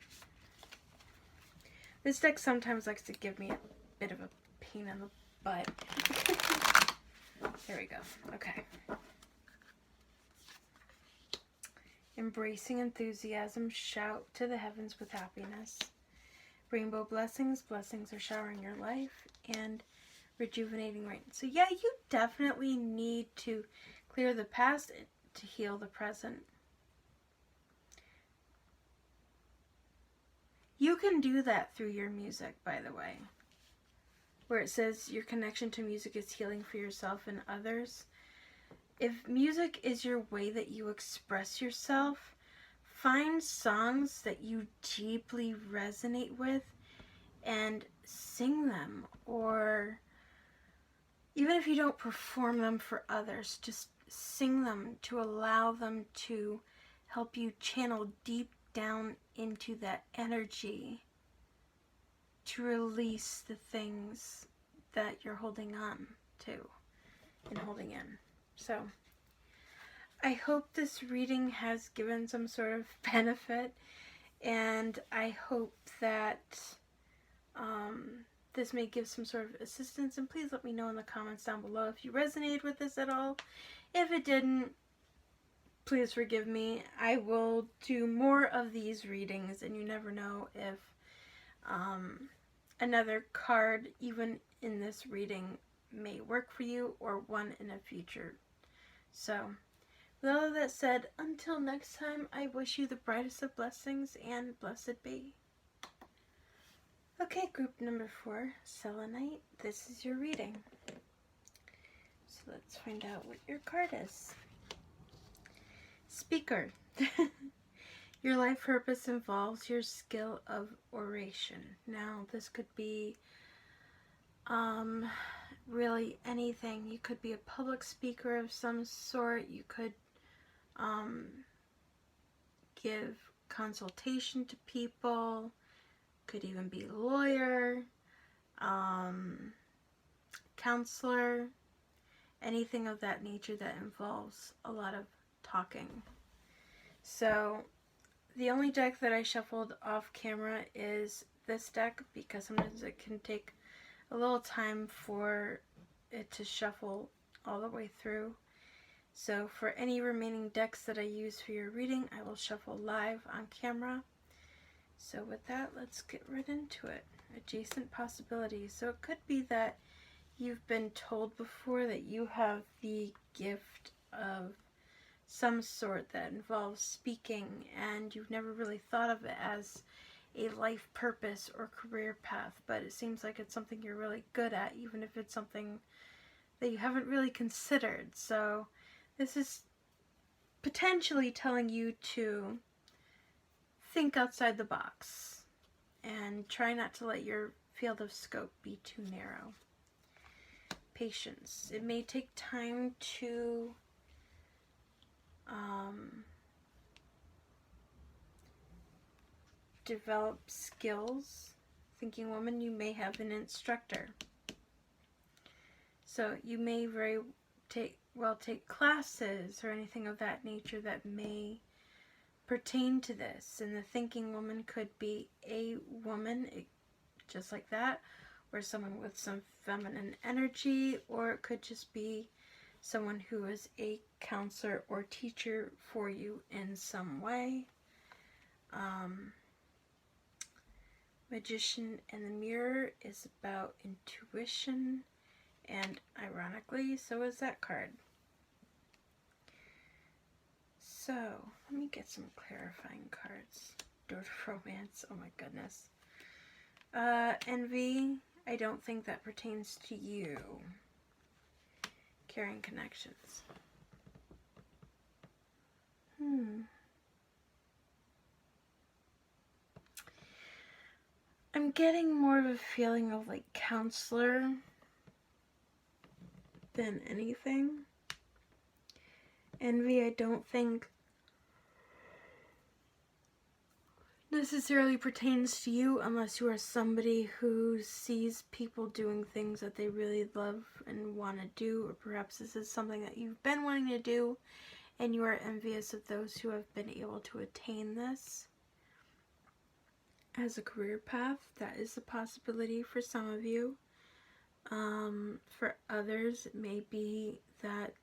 This deck sometimes likes to give me a bit of a pain in the butt. There we go. Okay. Embracing enthusiasm, shout to the heavens with happiness. Rainbow blessings, blessings are showering your life, and rejuvenating rain. So yeah, you definitely need to clear the past to heal the present. You can do that through your music, by the way, where it says your connection to music is healing for yourself and others. If music is your way that you express yourself, find songs that you deeply resonate with and sing them, or even if you don't perform them for others, just sing them to allow them to help you channel deep down into that energy to release the things that you're holding on to and holding in. So I hope this reading has given some sort of benefit, and I hope that this may give some sort of assistance, and please let me know in the comments down below if you resonated with this at all. If it didn't, please forgive me. I will do more of these readings, and you never know if another card, even in this reading, may work for you, or one in a future. So, with all of that said, until next time, I wish you the brightest of blessings, and blessed be. Okay, group number 4, Selenite, this is your reading. So let's find out what your card is. Speaker. Your life purpose involves your skill of oration. Now, this could be really anything. You could be a public speaker of some sort. You could give consultation to people. Could even be lawyer, counselor, anything of that nature that involves a lot of talking. So the only deck that I shuffled off camera is this deck, because sometimes it can take a little time for it to shuffle all the way through. So for any remaining decks that I use for your reading, I will shuffle live on camera. So with that, let's get right into it. Adjacent possibilities. So it could be that you've been told before that you have the gift of some sort that involves speaking, and you've never really thought of it as a life purpose or career path, but it seems like it's something you're really good at, even if it's something that you haven't really considered. So this is potentially telling you to think outside the box and try not to let your field of scope be too narrow. Patience. It may take time to develop skills. Thinking woman, you may have an instructor. So you may very well take classes or anything of that nature that may pertain to this. And the thinking woman could be a woman, just like that, or someone with some feminine energy, or it could just be someone who is a counselor or teacher for you in some way. Magician and the Mirror is about intuition, and ironically, so is that card. So, let me get some clarifying cards. Door to Romance, oh my goodness. Envy, I don't think that pertains to you. Caring Connections. I'm getting more of a feeling of like counselor than anything. Envy, I don't think necessarily pertains to you unless you are somebody who sees people doing things that they really love and want to do, or perhaps this is something that you've been wanting to do and you are envious of those who have been able to attain this as a career path. That is a possibility for some of you. For others, it may be that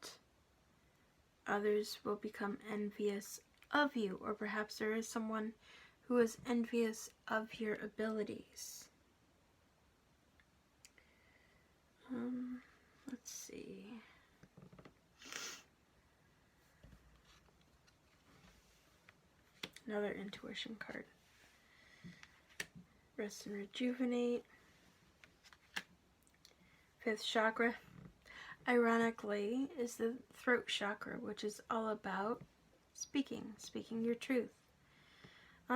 others will become envious of you, or perhaps there is someone who is envious of your abilities. Let's see. Another intuition card. Rest and rejuvenate. Fifth chakra, ironically, is the throat chakra, which is all about speaking your truth.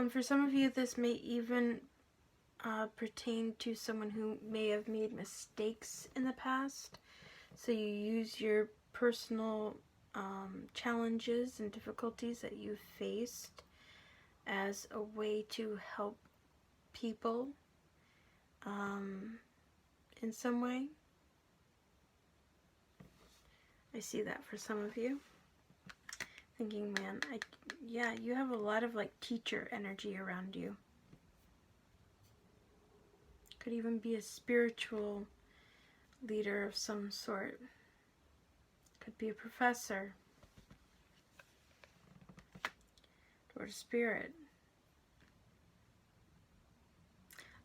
For some of you, this may even pertain to someone who may have made mistakes in the past. So you use your personal challenges and difficulties that you've faced as a way to help people in some way. I see that for some of you. Thinking, man, yeah, you have a lot of like teacher energy around you. Could even be a spiritual leader of some sort. Could be a professor. Or a spirit.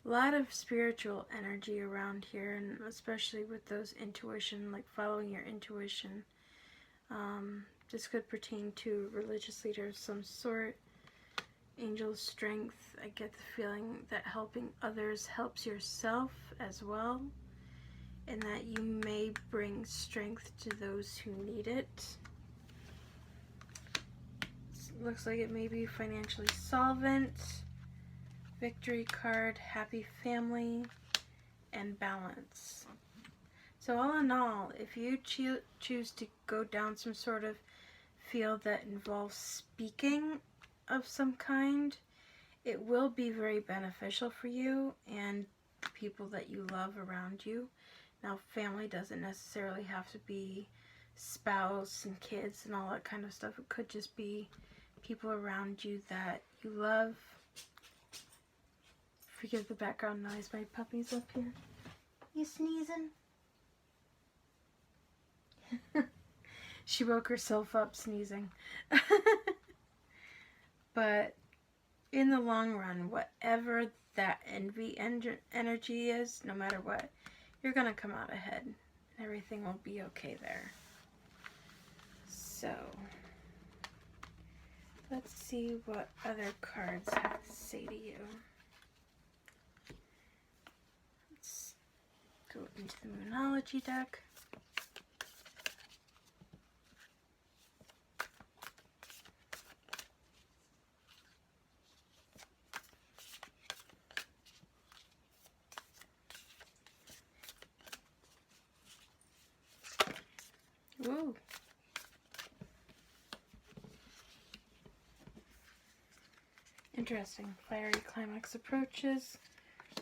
A lot of spiritual energy around here, and especially with those intuition, like following your intuition. This could pertain to a religious leader of some sort. Angel strength. I get the feeling that helping others helps yourself as well, and that you may bring strength to those who need it. Looks like it may be financially solvent. Victory card, happy family, and balance. So all in all, if you choose to go down some sort of field that involves speaking of some kind, it will be very beneficial for you and people that you love around you. Now, family doesn't necessarily have to be spouse and kids and all that kind of stuff. It could just be people around you that you love. Forgive the background noise, my puppy's up here. You sneezing? She woke herself up sneezing. But in the long run, whatever that envy energy is, no matter what, you're going to come out ahead. And everything will be okay there. So, let's see what other cards have to say to you. Let's go into the Moonology deck. Woo! Interesting. Fiery climax approaches.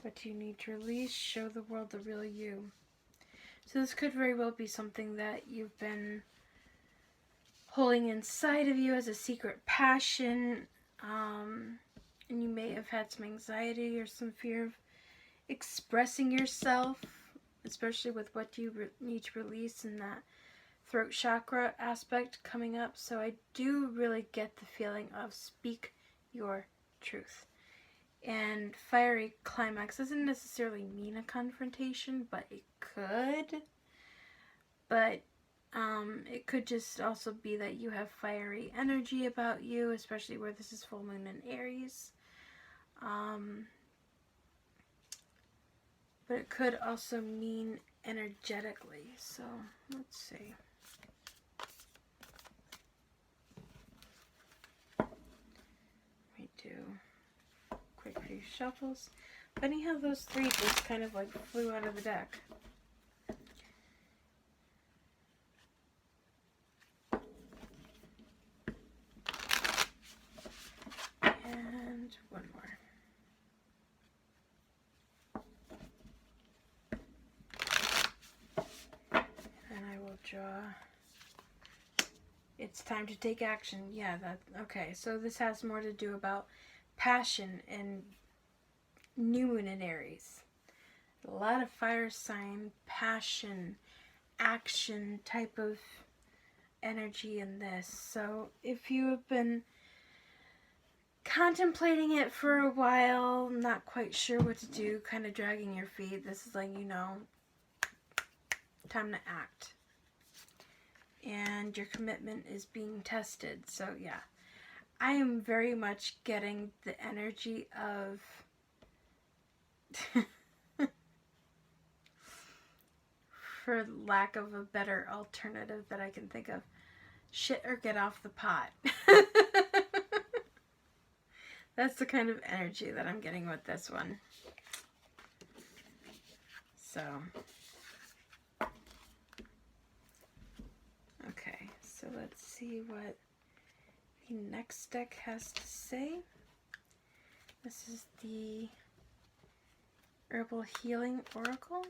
What do you need to release? Show the world the real you. So this could very well be something that you've been holding inside of you as a secret passion. And you may have had some anxiety or some fear of expressing yourself, especially with what you need to release in that throat chakra aspect coming up. So I do really get the feeling of speak your truth. And fiery climax doesn't necessarily mean a confrontation, but it could. But it could just also be that you have fiery energy about you, especially where this is full moon in Aries. But it could also mean energetically. So let's see. Do quick few shuffles. Funny how those three just kind of like flew out of the deck. And one more. And I will draw It's time to take action. Yeah, okay. So this has more to do about passion and new moon in Aries. A lot of fire sign, passion, action type of energy in this. So if you have been contemplating it for a while, not quite sure what to do, kind of dragging your feet, this is letting you know, time to act. And your commitment is being tested. So yeah, I am very much getting the energy of for lack of a better alternative that I can think of, shit or get off the pot. That's the kind of energy that I'm getting with this one. So, okay, so let's see what the next deck has to say. This is the Herbal Healing Oracle.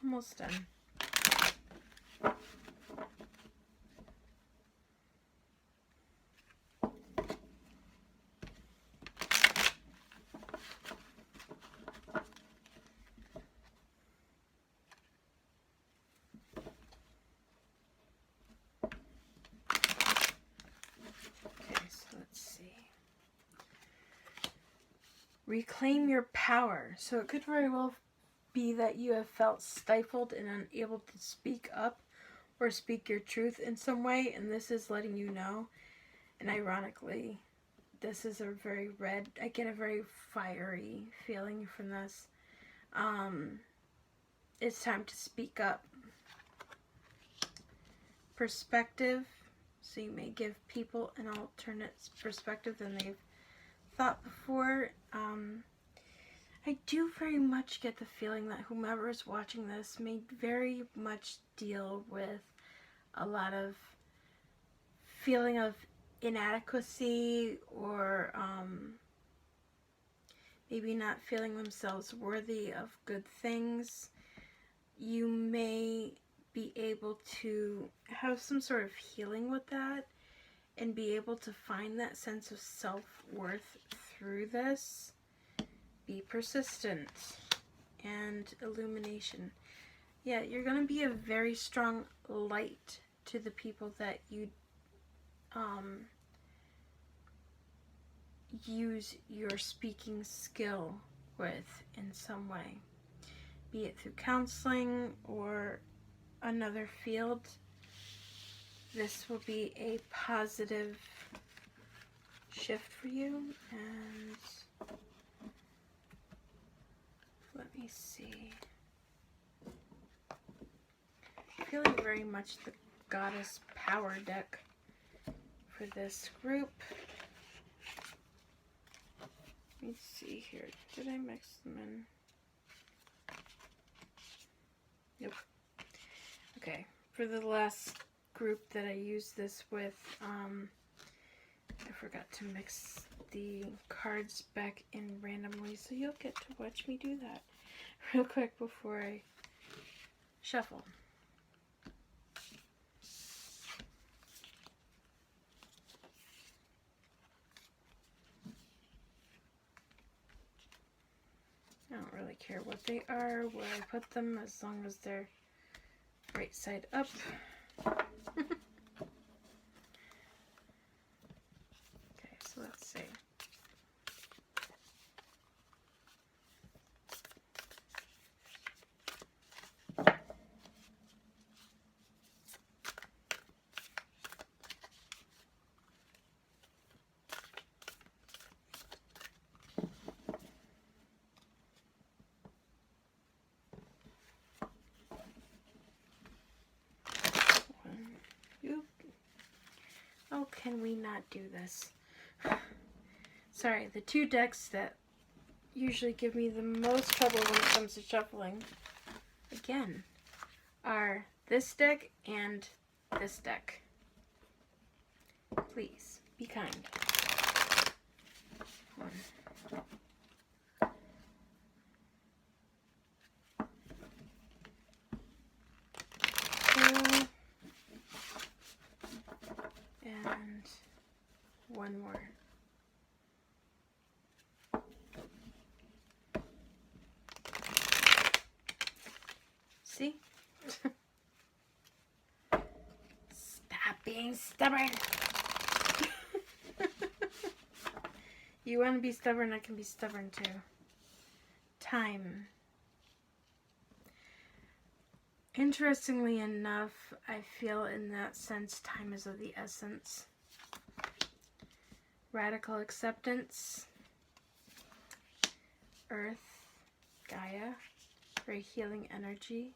Almost done. Okay, so let's see. Reclaim your power. So it could very well be that you have felt stifled and unable to speak up or speak your truth in some way, and this is letting you know. And ironically, this is a very red, I get a very fiery feeling from this. It's time to speak up. Perspective. So you may give people an alternate perspective than they've thought before. I do very much get the feeling that whomever is watching this may very much deal with a lot of feeling of inadequacy or maybe not feeling themselves worthy of good things. You may be able to have some sort of healing with that and be able to find that sense of self-worth through this. Be persistent and illumination. Yeah, you're going to be a very strong light to the people that you use your speaking skill with in some way. Be it through counseling or another field. This will be a positive shift for you. And let me see. I'm feeling very much the Goddess Power deck for this group. Let me see here. Did I mix them in? Nope. Okay. For the last group that I used this with, I forgot to mix the cards back in randomly, so you'll get to watch me do that real quick before I shuffle. I don't really care what they are, where I put them, as long as they're right side up. Okay, so let's see. can we not do this? Sorry, the two decks that usually give me the most trouble when it comes to shuffling, again, are this deck and this deck. Please, be kind. 1. 2. And 1 more. See? Stop being stubborn. You want to be stubborn, I can be stubborn too. Time. Interestingly enough, I feel in that sense time is of the essence. Radical acceptance. Earth, Gaia, very healing energy.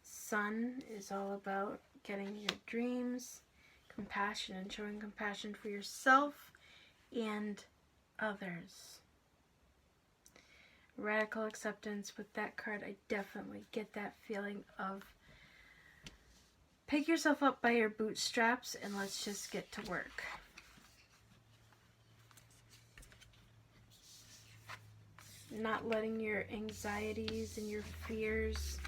Sun is all about getting your dreams, compassion, and showing compassion for yourself and others. Radical acceptance with that card, I definitely get that feeling of pick yourself up by your bootstraps and let's just get to work. Not letting your anxieties and your fears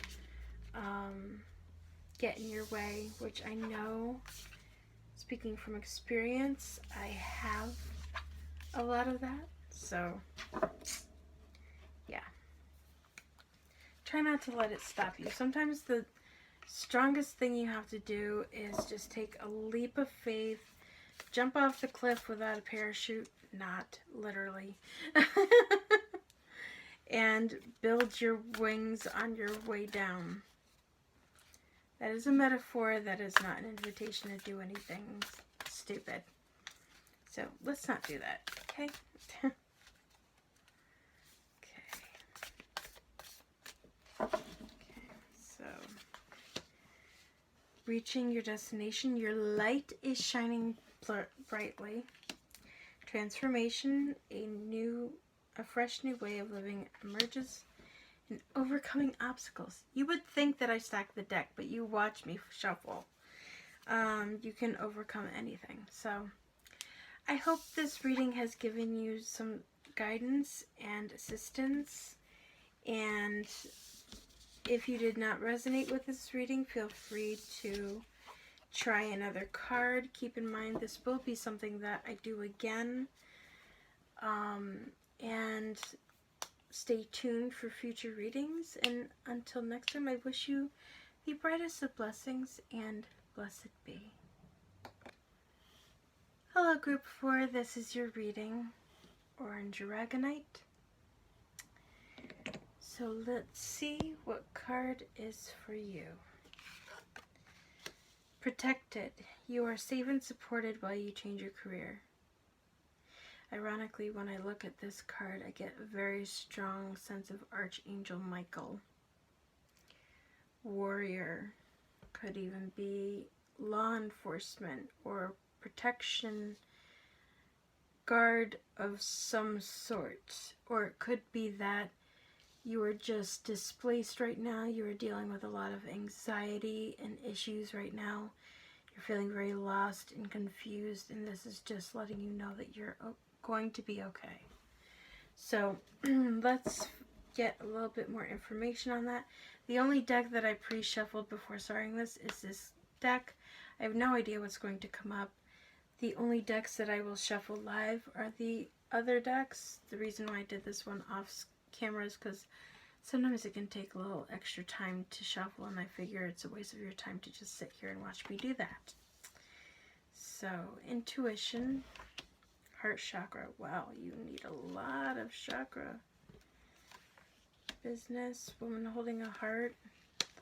get in your way, which I know, speaking from experience, I have a lot of that. So, yeah. Try not to let it stop you. Sometimes the strongest thing you have to do is just take a leap of faith, jump off the cliff without a parachute, not literally, and build your wings on your way down. That is a metaphor. That is not an invitation to do anything stupid. So let's not do that, okay? Okay, so reaching your destination, your light is shining brightly. Transformation, a fresh new way of living emerges, and overcoming obstacles. You would think that I stacked the deck, but you watch me shuffle. You can overcome anything. So I hope this reading has given you some guidance and assistance, and if you did not resonate with this reading, feel free to try another card. Keep in mind this will be something that I do again, and stay tuned for future readings, and until next time, I wish you the brightest of blessings, and blessed be. Hello group 4, this is your reading, Orange Aragonite. So let's see what card is for you. Protected. You are safe and supported while you change your career. Ironically, when I look at this card, I get a very strong sense of Archangel Michael. Warrior. Could even be law enforcement or protection guard of some sort. Or it could be that you are just displaced right now. You are dealing with a lot of anxiety and issues right now. You're feeling very lost and confused, and this is just letting you know that you're going to be okay. So let's get a little bit more information on that. The only deck that I pre-shuffled before starting this is this deck. I have no idea what's going to come up. The only decks that I will shuffle live are the other decks. The reason why I did this one off camera is because sometimes it can take a little extra time to shuffle, and I figure it's a waste of your time to just sit here and watch me do that. So, intuition, heart chakra. Wow, you need a lot of chakra. Business, woman holding a heart,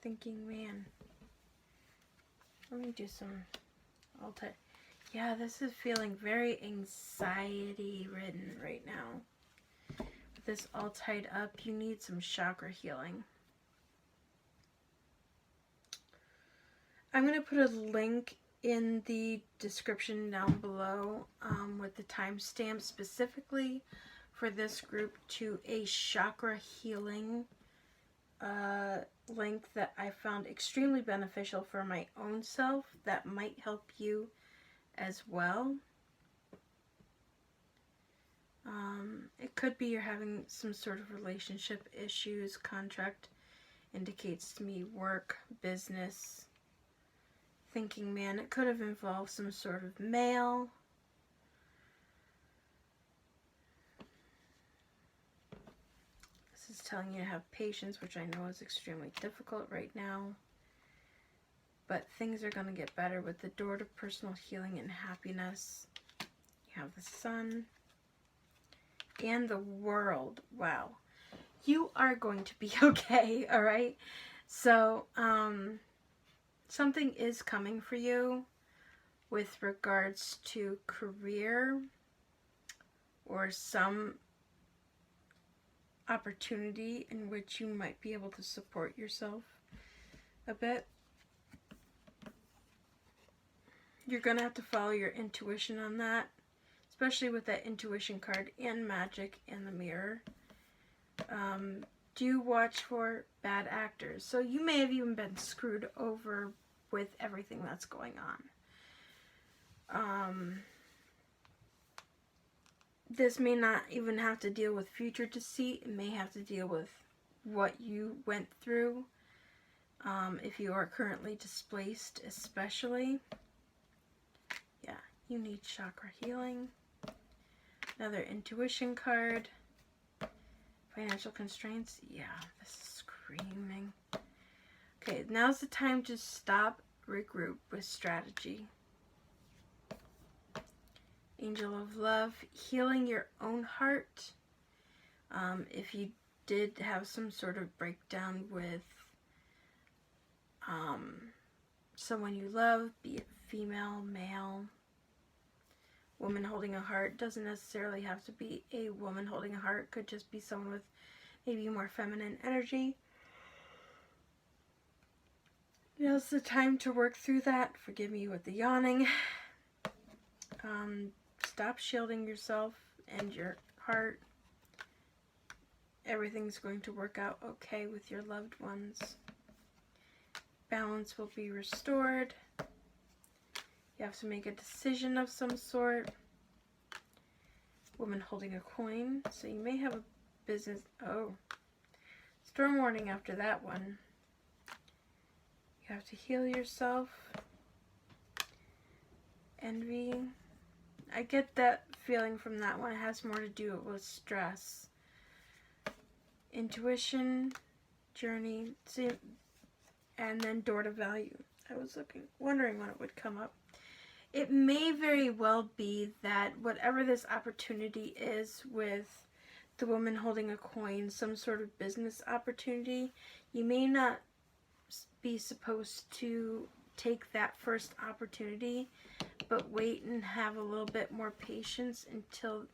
thinking man. Let me do some alt. Yeah, this is feeling very anxiety ridden right now. With this all tied up, you need some chakra healing. I'm going to put a link in the description down below with the timestamp specifically for this group to a chakra healing link that I found extremely beneficial for my own self that might help you as well. It could be you're having some sort of relationship issues. Contract indicates to me work, business, thinking man. It could have involved some sort of male. This is telling you to have patience, which I know is extremely difficult right now. But things are going to get better with the door to personal healing and happiness. You have the sun and the world. Wow. You are going to be okay, all right? So, something is coming for you with regards to career or some opportunity in which you might be able to support yourself a bit. You're going to have to follow your intuition on that, especially with that intuition card and magic and the mirror. Do watch for bad actors. So you may have even been screwed over with everything that's going on. This may not even have to deal with future deceit. It may have to deal with what you went through. If you are currently displaced, especially. Yeah, you need chakra healing. Another intuition card. Financial constraints. Yeah, this is screaming. Okay, now's the time to stop, regroup with strategy. Angel of Love, healing your own heart. If you did have some sort of breakdown with someone you love, be it female, male, woman holding a heart, doesn't necessarily have to be a woman holding a heart, could just be someone with maybe more feminine energy. Now's the time to work through that. Forgive me with the yawning. Stop shielding yourself and your heart. Everything's going to work out okay with your loved ones. Balance will be restored. You have to make a decision of some sort. Woman holding a coin. So you may have a business. Oh. Storm warning after that one. You have to heal yourself. Envy. I get that feeling from that one. It has more to do with stress. Intuition. Journey. See, and then door to value. I was wondering when it would come up. It may very well be that whatever this opportunity is with the woman holding a coin, some sort of business opportunity, you may not be supposed to take that first opportunity, but wait and have a little bit more patience until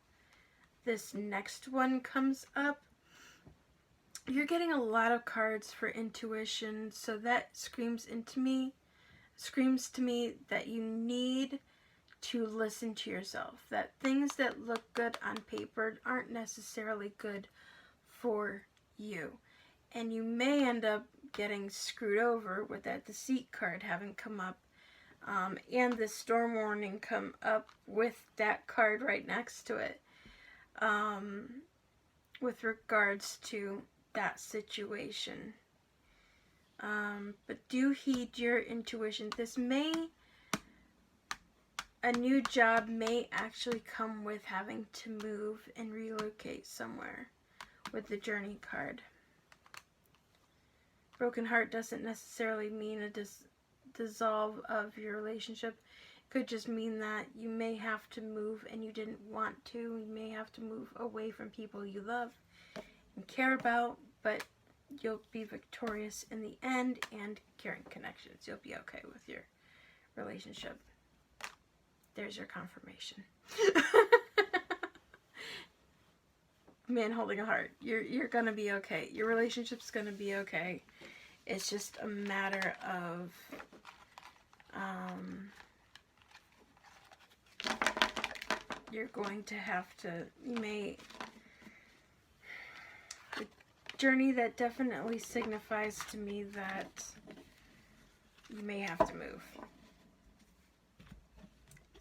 this next one comes up. You're getting a lot of cards for intuition, so that screams to me that you need to listen to yourself. That things that look good on paper aren't necessarily good for you. And you may end up getting screwed over with that deceit card having come up. And the storm warning come up with that card right next to it. With regards to that situation. But do heed your intuition. A new job may actually come with having to move and relocate somewhere with the journey card. Broken heart doesn't necessarily mean a dissolve of your relationship. It could just mean that you may have to move and you didn't want to. You may have to move away from people you love and care about, but you'll be victorious in the end, and caring connections. You'll be okay with your relationship. There's your confirmation. Man holding a heart. You're gonna be okay. Your relationship's gonna be okay. It's just a matter of you're going to have to, the journey that definitely signifies to me that you may have to move.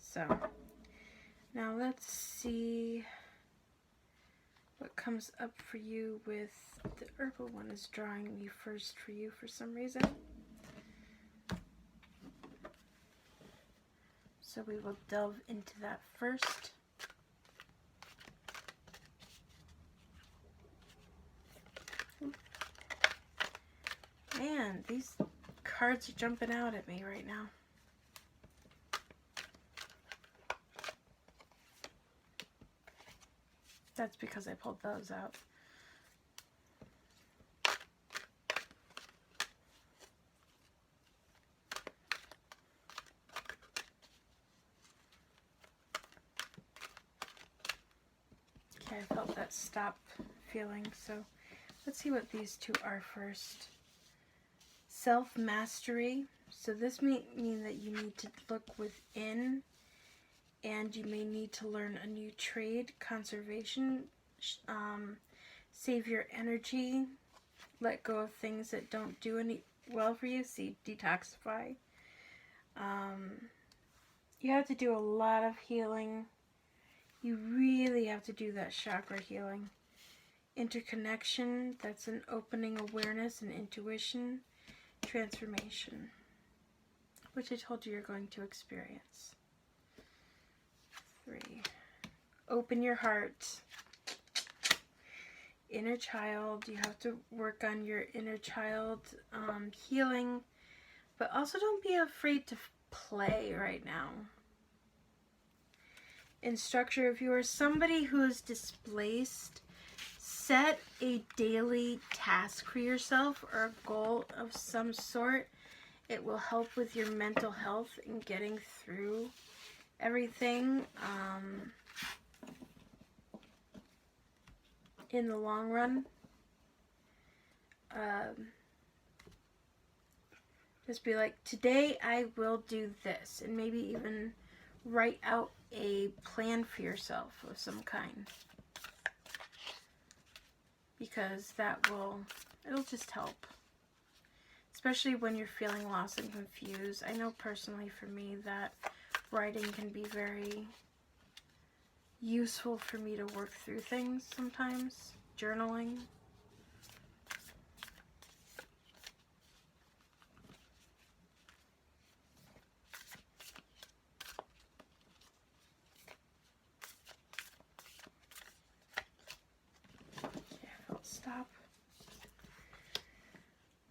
So, now let's see what comes up for you with the herbal one is drawing me first for you for some reason. So we will delve into that first. Man, these cards are jumping out at me right now. That's because I pulled those out. Okay, I felt that stop feeling, so let's see what these two are first. Self-mastery. So this may mean that you need to look within, and you may need to learn a new trade. Conservation, save your energy, let go of things that don't do any well for you. See, detoxify. You have to do a lot of healing. You really have to do that chakra healing. Interconnection, that's an opening awareness and intuition. Transformation, which I told you you're going to experience. 3. Open your heart. Inner child, you have to work on your inner child healing, but also don't be afraid to play right now. In structure, if you are somebody who is displaced, set a daily task for yourself or a goal of some sort. It will help with your mental health and getting through everything in the long run. Just be like, today I will do this, and maybe even write out a plan for yourself of some kind. Because it'll just help. Especially when you're feeling lost and confused. I know personally for me that writing can be very useful for me to work through things sometimes. Journaling. Stop.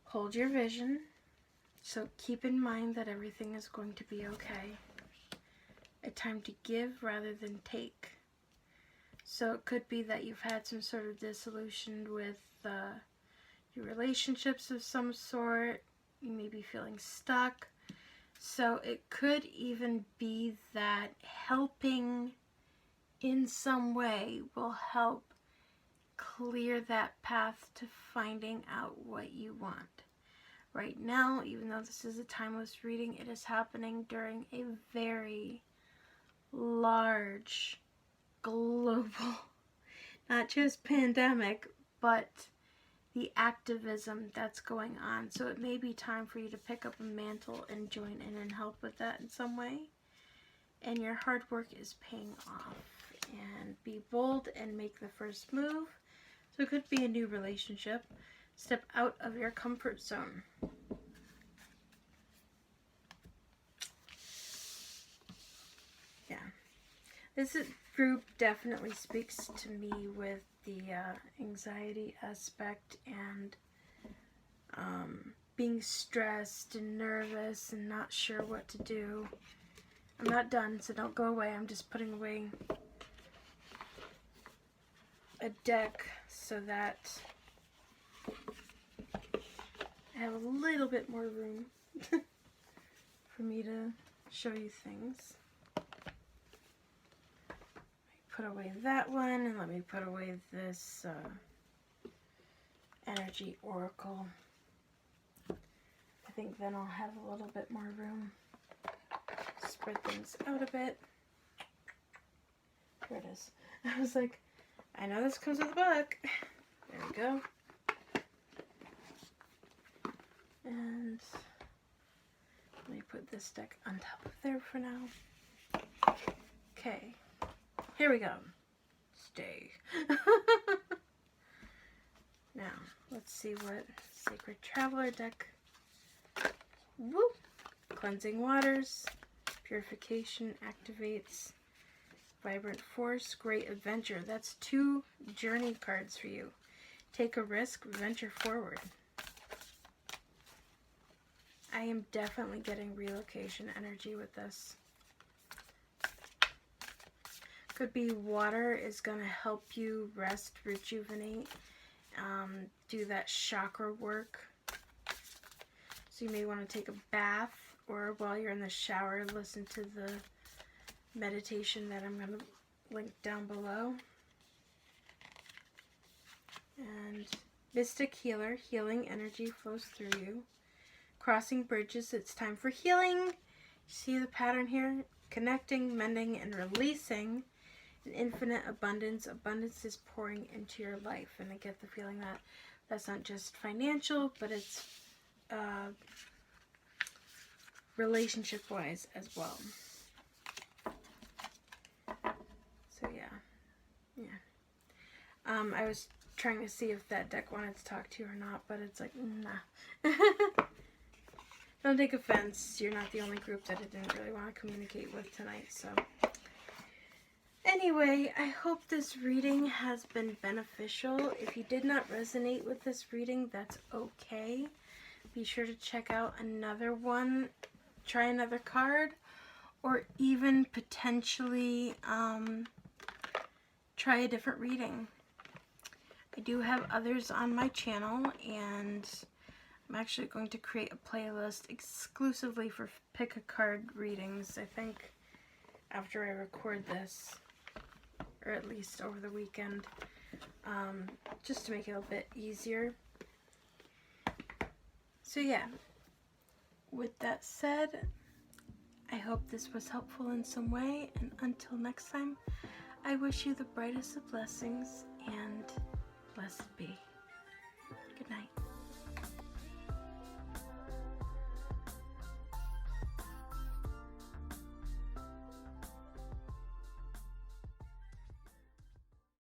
Hold your vision. So keep in mind that everything is going to be okay. A time to give rather than take. So it could be that you've had some sort of dissolution with your relationships of some sort. You may be feeling stuck. So it could even be that helping in some way will help clear that path to finding out what you want. Right now, even though this is a timeless reading, it is happening during a very large global, not just pandemic, but the activism that's going on. So it may be time for you to pick up a mantle and join in and help with that in some way. And your hard work is paying off. And be bold and make the first move. So it could be a new relationship. Step out of your comfort zone. Yeah. This group definitely speaks to me with the anxiety aspect and being stressed and nervous and not sure what to do. I'm not done, so don't go away. I'm just putting away a deck so that I have a little bit more room for me to show you things. Put away that one, and let me put away this energy oracle. I think then I'll have a little bit more room. Spread things out a bit. There it is. I was like, I know this comes with a book. There we go. And let me put this deck on top of there for now. Okay, here we go. Stay. Now, let's see what Sacred Traveler deck. Whoop! Cleansing Waters. Purification activates. Vibrant Force. Great Adventure. That's 2 journey cards for you. Take a risk. Venture forward. I am definitely getting relocation energy with this. Could be water is going to help you rest, rejuvenate, do that chakra work. So you may want to take a bath, or while you're in the shower, listen to the meditation that I'm going to link down below. And Mystic Healer, healing energy flows through you. Crossing bridges, it's time for healing. See the pattern here? Connecting, mending, and releasing. An infinite abundance. Abundance is pouring into your life. And I get the feeling that that's not just financial, but it's relationship-wise as well. So yeah. I was trying to see if that deck wanted to talk to you or not, but it's like, nah. Don't take offense. You're not the only group that I didn't really want to communicate with tonight, so. Anyway, I hope this reading has been beneficial. If you did not resonate with this reading, that's okay. Be sure to check out another one, try another card, or even potentially try a different reading. I do have others on my channel, and I'm actually going to create a playlist exclusively for pick a card readings, I think, after I record this, or at least over the weekend, just to make it a bit easier. So yeah, with that said, I hope this was helpful in some way, and until next time, I wish you the brightest of blessings, and blessed be. Good night.